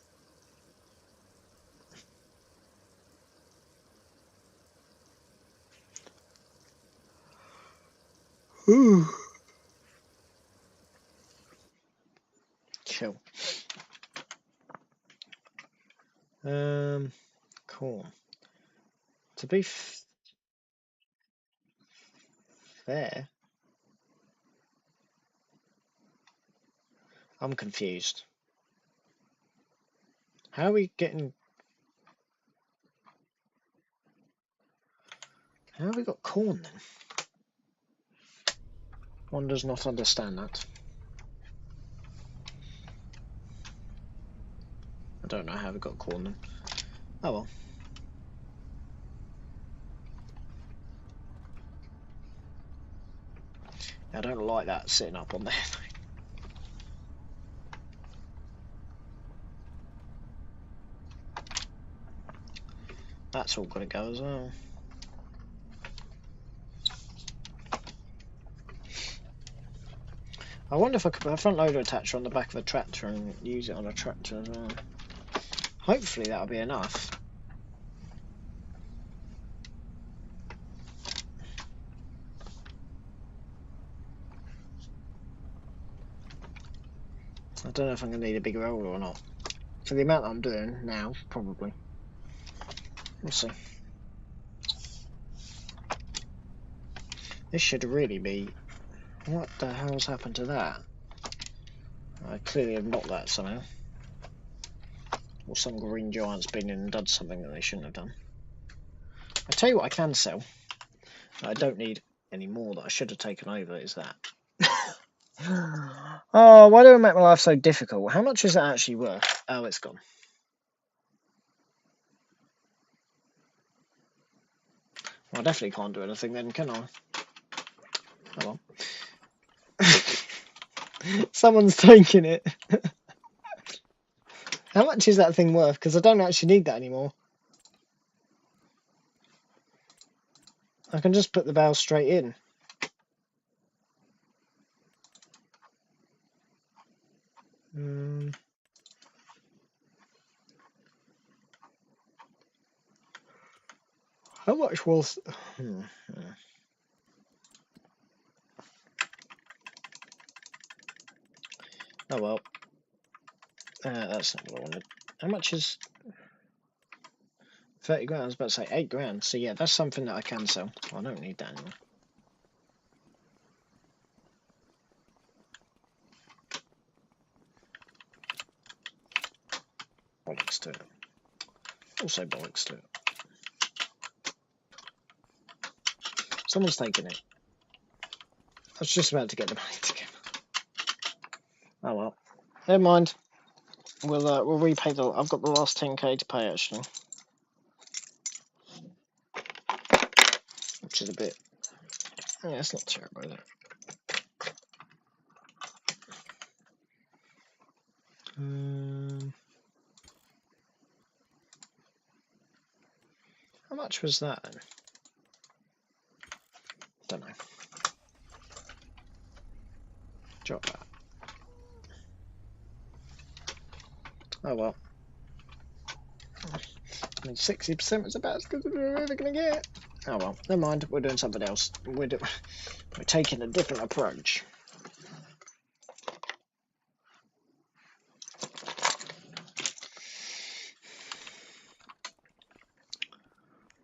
Ooh. Chill. Cool. To be fair, I'm confused. How are we getting? How have we got corn then? One does not understand that. I don't know how we got corn then. Oh well. I don't like that sitting up on there. That's all got to go as well. I wonder if I could put a front loader attacher on the back of a tractor and use it on a tractor as well. Hopefully that'll be enough. I don't know if I'm going to need a bigger roller or not. For the amount that I'm doing now, probably. We'll see. This should really be... What the hell's happened to that? I clearly have knocked that somehow. Or some green giant's been in and done something that they shouldn't have done. I'll tell you what I can sell. I don't need any more that I should have taken over, is that. Oh, why do I make my life so difficult? How much is that actually worth? Oh, it's gone. Well, I definitely can't do anything then, can I? Oh well. Someone's taking it. How much is that thing worth? Because I don't actually need that anymore. I can just put the bale straight in. How much was... Oh well. That's not what I wanted. How much is... 30 grand? I was about to say 8 grand. So yeah, that's something that I can sell. I don't need that anymore. Bollocks to it. Also bollocks to it. Someone's taking it. I was just about to get the money together. Oh well. Never mind. We'll repay the... I've got the last 10k to pay actually. Which is a bit... Yeah, it's not terrible, is it? How much was that then? Don't know. Drop that. Oh well. I mean, 60% was about as good as we were ever going to get. Oh well, never mind. We're doing something else. We're taking a different approach.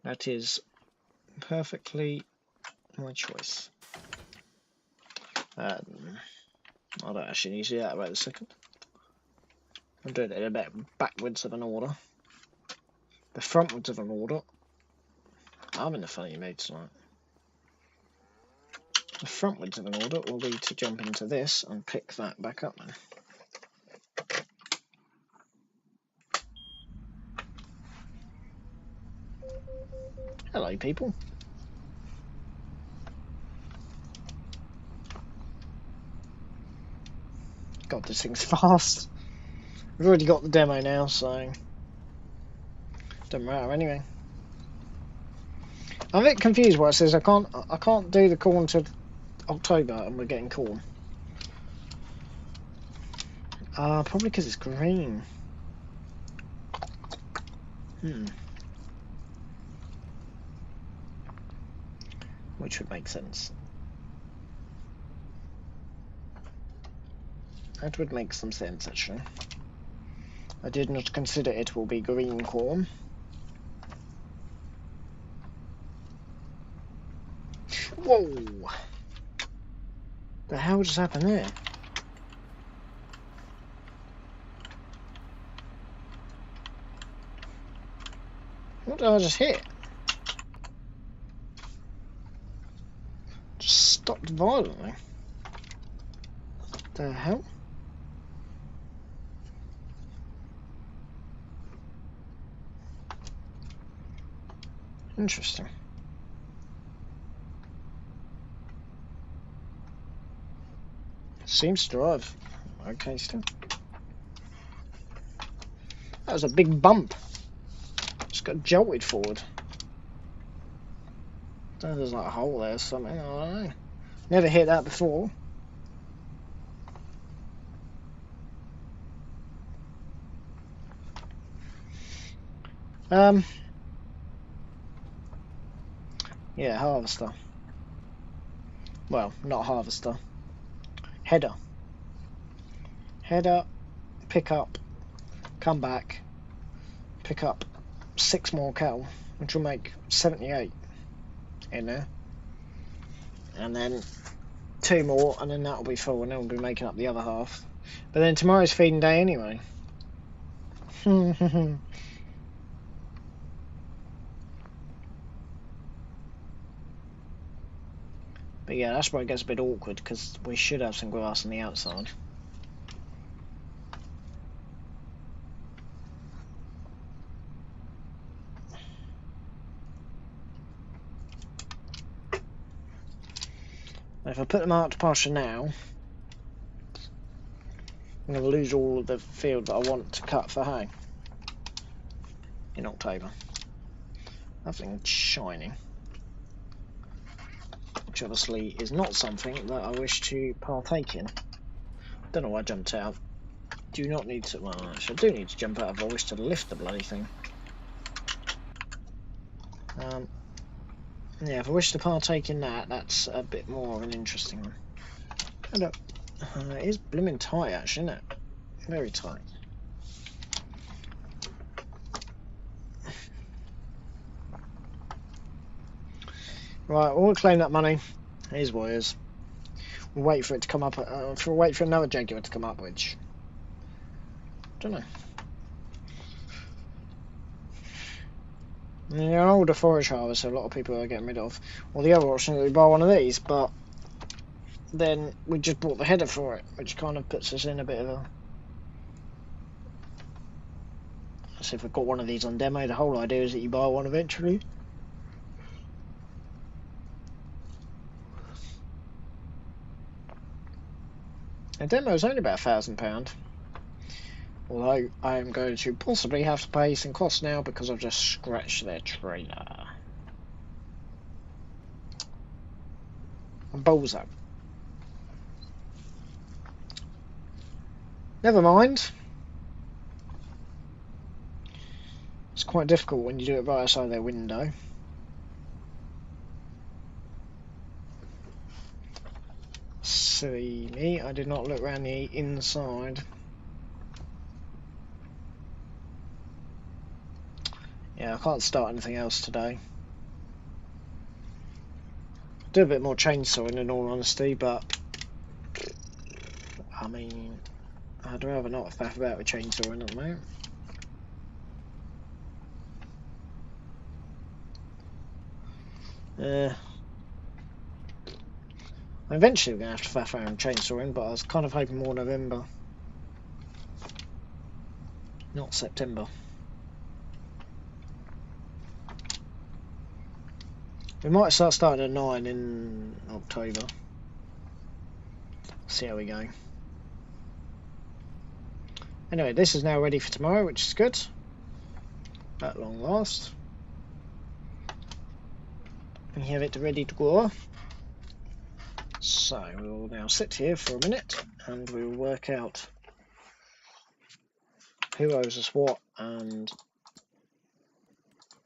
That is perfectly My choice. I don't actually need to do that right a second. I'm doing it a bit backwards of an order. The frontwards of an order. I'm in a funny mood tonight. The frontwards of an order will be to jump into this and pick that back up then. Hello, people. God, this thing's fast. We've already got the demo now, so doesn't matter anyway. I'm a bit confused why it says I can't do the corn until October and we're getting corn. Probably because it's green. Which would make sense. That would make some sense, actually. I did not consider it will be green corn. Whoa! The hell just happened there? What did I just hit? Just stopped violently. The hell? Interesting. Seems to drive okay still. That was a big bump. Just got jolted forward. I don't know if there's like a hole there or something, I don't know. Never hit that before. Yeah, harvester. Well, not harvester. Header. Header, pick up, come back, pick up 6 more cattle, which will make 78 in there. And then 2 more, and then that'll be full, and then we'll be making up the other half. But then tomorrow's feeding day anyway. But yeah, that's where it gets a bit awkward, because we should have some grass on the outside. If I put them out to pasture now, I'm going to lose all of the field that I want to cut for hay in October. Nothing shining. Which obviously is not something that I wish to partake in. Don't know why I jumped out. Do not need to. Well, actually, I do need to jump out if I wish to lift the bloody thing. Yeah, if I wish to partake in that, that's a bit more of an interesting one. And it is blooming tight, actually, isn't it? Very tight. Right, we'll claim that money. Here's what it is. We'll wait for it to come up. Wait for another Jaguar to come up, which don't know. An older forage harvester, a lot of people are getting rid of. Well, the other option is we buy one of these, but then we just bought the header for it, which kind of puts us in a bit of a. So if we've got one of these on demo, the whole idea is that you buy one eventually. A demo is only about £1,000. Although I am going to possibly have to pay some costs now because I've just scratched their trailer. Bozo. Never mind. It's quite difficult when you do it right outside their window. Silly me, I did not look around the inside. Yeah, I can't start anything else today. do a bit more chainsawing in all honesty, but I mean, I'd rather not faff about with chainsawing at the moment. Eventually we're going to have to faff around chainsawing, but I was kind of hoping more November, not September. We might start starting at 9 in October. See how we go. Anyway, this is now ready for tomorrow, which is good. At long last. We have it ready to go. So we will now sit here for a minute and we will work out who owes us what and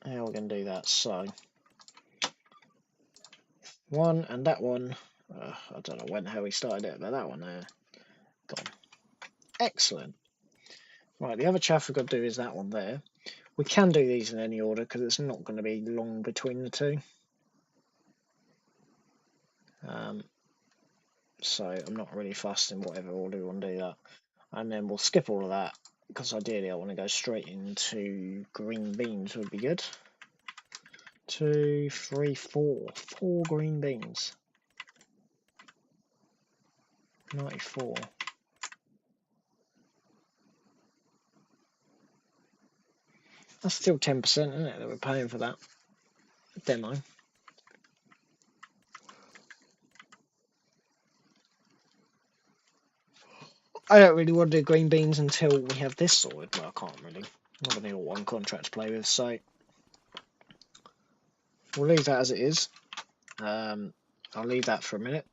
how we're going to do that. So one and that one, I don't know how we started it, but that one there, gone. Excellent. Right, the other chaff we've got to do is that one there. We can do these in any order because it's not going to be long between the two. So I'm not really fussed in whatever order we want to do that. And then we'll skip all of that because ideally I want to go straight into green beans would be good. 2, 3, 4. 4 green beans. 94. That's still 10%, isn't it, that we're paying for that demo. I don't really want to do green beans until we have this sorted. Well, I can't really. I've only got one contract to play with, so we'll leave that as it is. I'll leave that for a minute.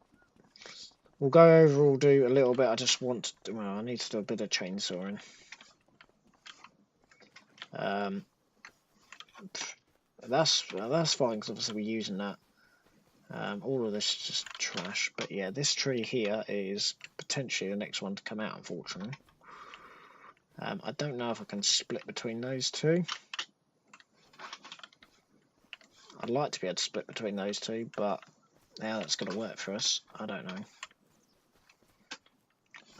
We'll go over, we'll do a little bit. I just want to, well, I need to do a bit of chainsawing. That's fine because obviously we're using that. All of this is just trash, but yeah, this tree here is potentially the next one to come out, unfortunately. I don't know if I can split between those two. I'd like to be able to split between those two, but how that's going to work for us, I don't know.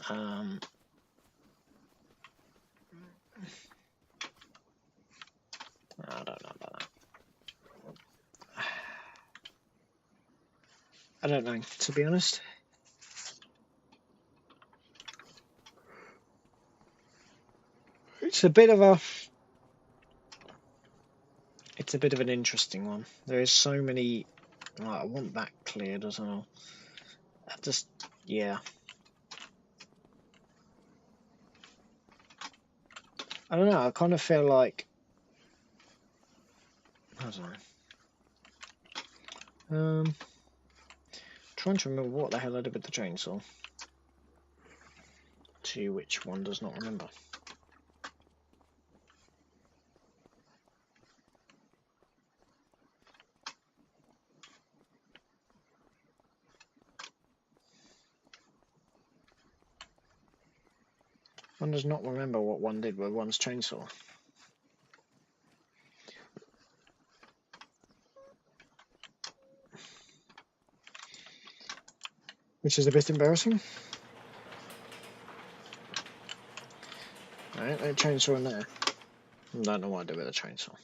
I don't know about that. I don't know, to be honest. It's a bit of an interesting one. There is so many. I want that cleared as well. Yeah. I don't know. I kind of feel like. I don't know. Trying to remember what the hell I did with the chainsaw. To which one does not remember. One does not remember what one did with one's chainsaw. Which is a bit embarrassing. Alright, no chainsaw in there. I don't know what I did with a chainsaw.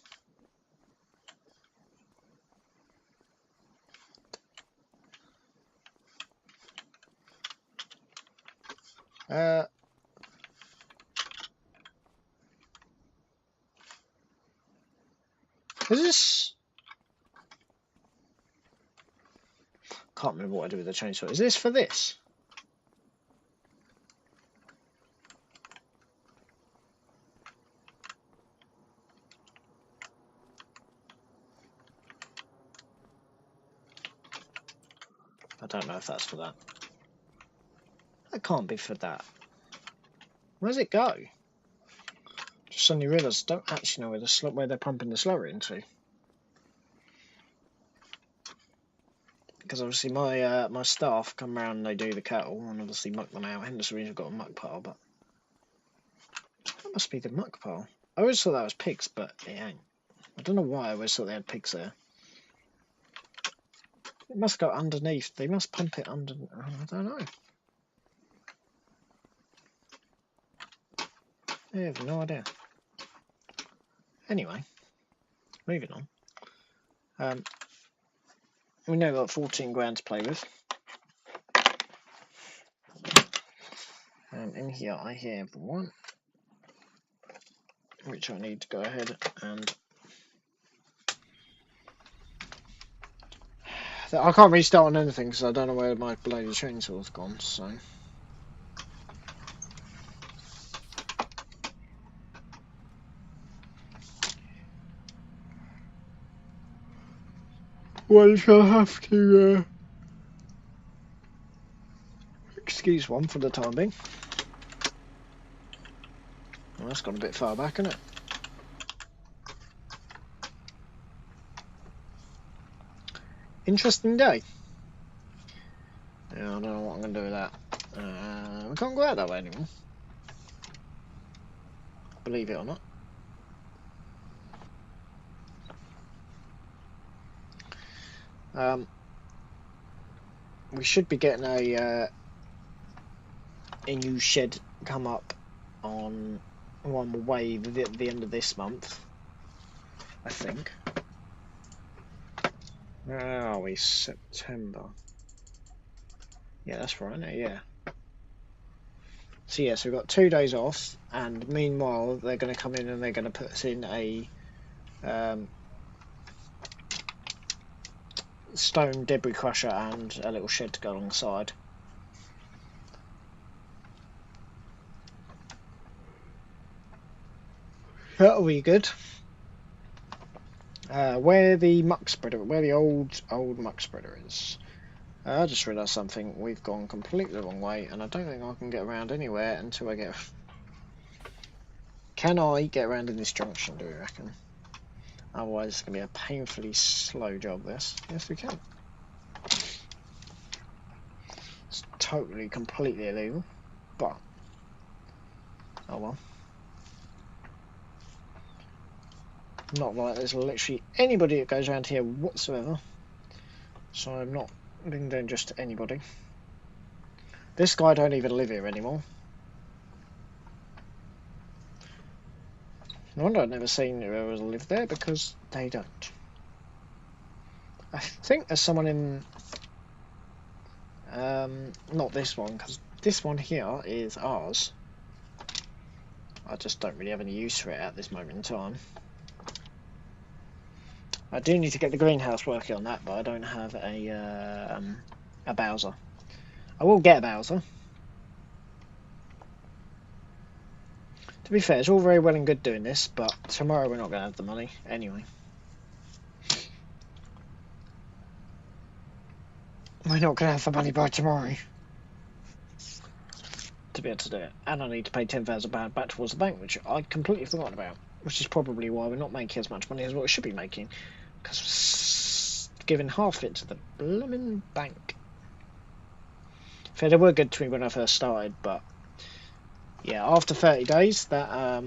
Is this? Can't remember what I did with the chainsaw. Is this for this? I don't know if that's for that. That can't be for that. Where does it go? Just suddenly realised I don't actually know where they're pumping the slurry into. Because obviously my staff come round and they do the cattle and obviously muck them out. Hence the reason I've got a muck pile, but that must be the muck pile. I always thought that was pigs, but it ain't. I don't know why I always thought they had pigs there. It must go underneath. They must pump it under. I don't know. I have no idea. Anyway, moving on. We now got 14 grand to play with. In here I have one, which I need to go ahead and... I can't restart on anything because I don't know where my bloody chainsaw's gone, so... Well, shall have to excuse one for the time being. Well, that's gone a bit far back, isn't it? Interesting day. Yeah, I don't know what I'm going to do with that. We can't go out that way anymore. Believe it or not. We should be getting a new shed come up on one way at the end of this month, I think. Where are we? September. Yeah, that's right, isn't it? Yeah. So yeah, so we've got 2 days off, and meanwhile they're going to come in and they're going to put us in a stone debris crusher and a little shed to go alongside. That'll be good. Where the muck spreader, where the old muck spreader is. I just realised something. We've gone completely the wrong way, and I don't think I can get around anywhere until I get... Can I get around in this junction, do you reckon? Otherwise it's going to be a painfully slow job, this. Yes, we can. It's totally, completely illegal, but... Oh well. Not like there's literally anybody that goes around here whatsoever. So I'm not being dangerous to anybody. This guy don't even live here anymore. No wonder I've never seen whoever lived there, because they don't. I think there's someone in... not this one, because this one here is ours. I just don't really have any use for it at this moment in time. I do need to get the greenhouse working on that, but I don't have a Bowser. I will get a Bowser. To be fair, it's all very well and good doing this, but tomorrow we're not going to have the money anyway. We're not going to have the money by tomorrow to be able to do it. And I need to pay £10,000 back towards the bank, which I'd completely forgotten about. Which is probably why we're not making as much money as what we should be making. Because we're giving half of it to the blooming bank. Fair, they were good to me when I first started, but... Yeah, after 30 days, that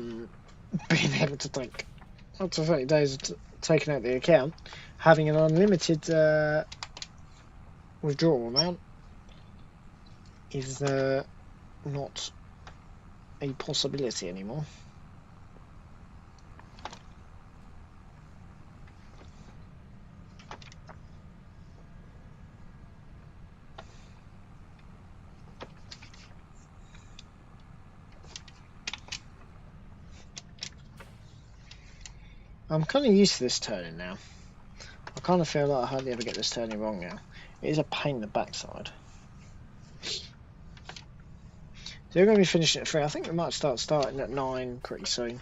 being able to take, after 30 days of taking out the account, having an unlimited withdrawal amount is not a possibility anymore. I'm kind of used to this turning now. I kind of feel like I hardly ever get this turning wrong now. It is a pain in the backside. So we're going to be finishing at 3. I think we might starting at 9 pretty soon.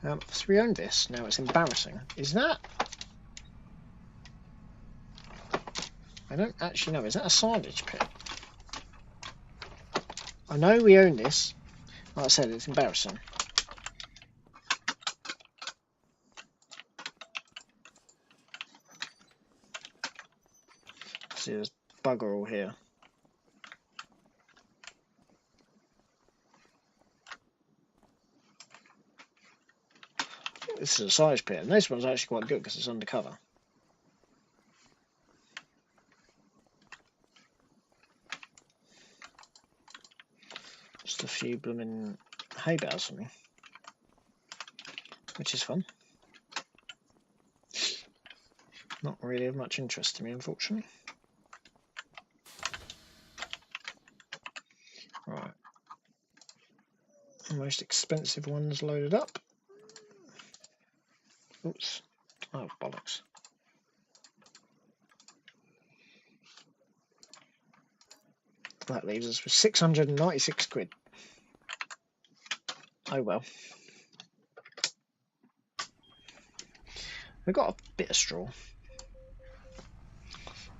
So we own this. Now it's embarrassing. Is that... I don't actually know. Is that a silage pit? I know we own this. Like I said, it's embarrassing. See, there's bugger all here. This is a silage pit, and this one's actually quite good because it's undercover. Just a few blooming hay bales for me, which is fun. Not really of much interest to me, unfortunately. Right. The most expensive one's loaded up. Oops. Oh, bollocks. That leaves us with 696 quid. Oh well. We've got a bit of straw.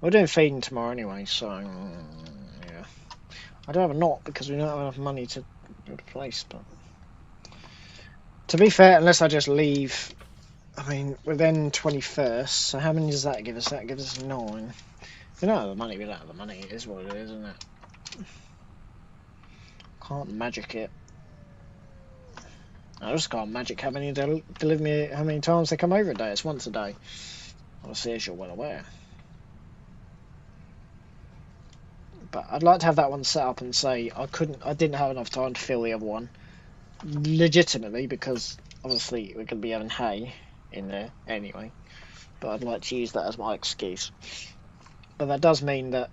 We're doing feeding tomorrow anyway, so yeah. I don't have a knot because we don't have enough money to build a place, but to be fair, unless I just leave, I mean, we're then 21st, so how many does that give us? That gives us 9. We don't have the money, we don't have the money, it is what it is, isn't it? Can't magic it. I just can't magic how many deliver me, how many times they come over a day. It's once a day. Obviously, as you're well aware. But I'd like to have that one set up and say I didn't have enough time to fill the other one. Legitimately, because obviously we're going to be having hay in there anyway. But I'd like to use that as my excuse. But that does mean that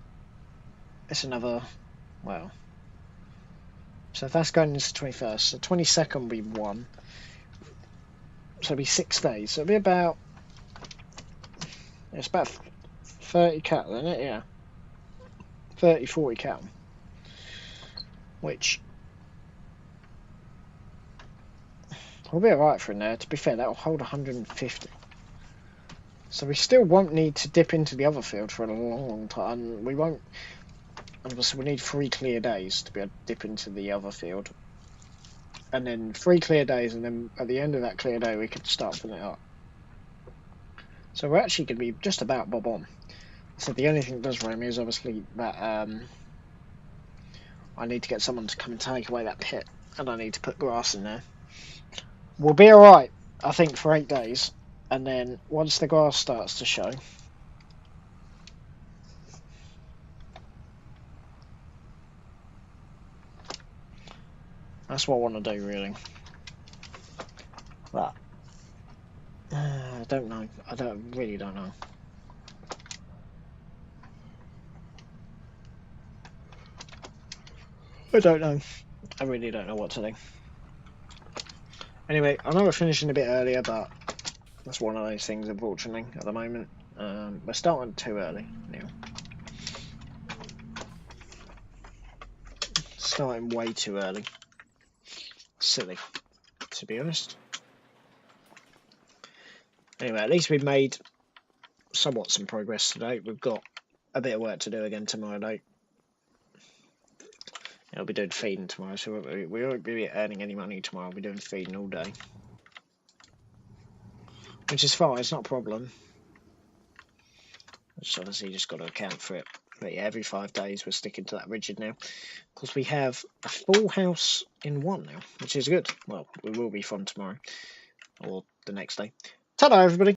it's another, well, so if that's going into the 21st, so 22nd will be 1. So it'll be 6 days. So it'll be about, it's about 30 cattle, isn't it? Yeah. 30, 40 cattle. Which will be alright for in there. To be fair, that will hold 150. So we still won't need to dip into the other field for a long, long time. We won't. Obviously, we need 3 clear days to be able to dip into the other field. And then 3 clear days, and then at the end of that clear day, we could start filling it up. So we're actually going to be just about bob on. So the only thing that does worry me is obviously that I need to get someone to come and take away that pit, and I need to put grass in there. We'll be alright, I think, for 8 days, and then once the grass starts to show, that's what I want to do, really. But I don't know. I really don't know. I don't know. I really don't know what to do. Anyway, I know we're finishing a bit earlier, but that's one of those things, unfortunately, at the moment. We're starting too early now. Starting way too early. Silly, to be honest. Anyway, at least we've made somewhat some progress today. We've got a bit of work to do again tomorrow night. I'll be doing feeding tomorrow, so we won't be earning any money tomorrow. I'll be doing feeding all day. Which is fine, it's not a problem. Just obviously just got to account for it. But yeah, every 5 days we're sticking to that rigid now. Because we have a full house in 1 now, which is good. Well, we will be from tomorrow. Or the next day. Ta-da, everybody!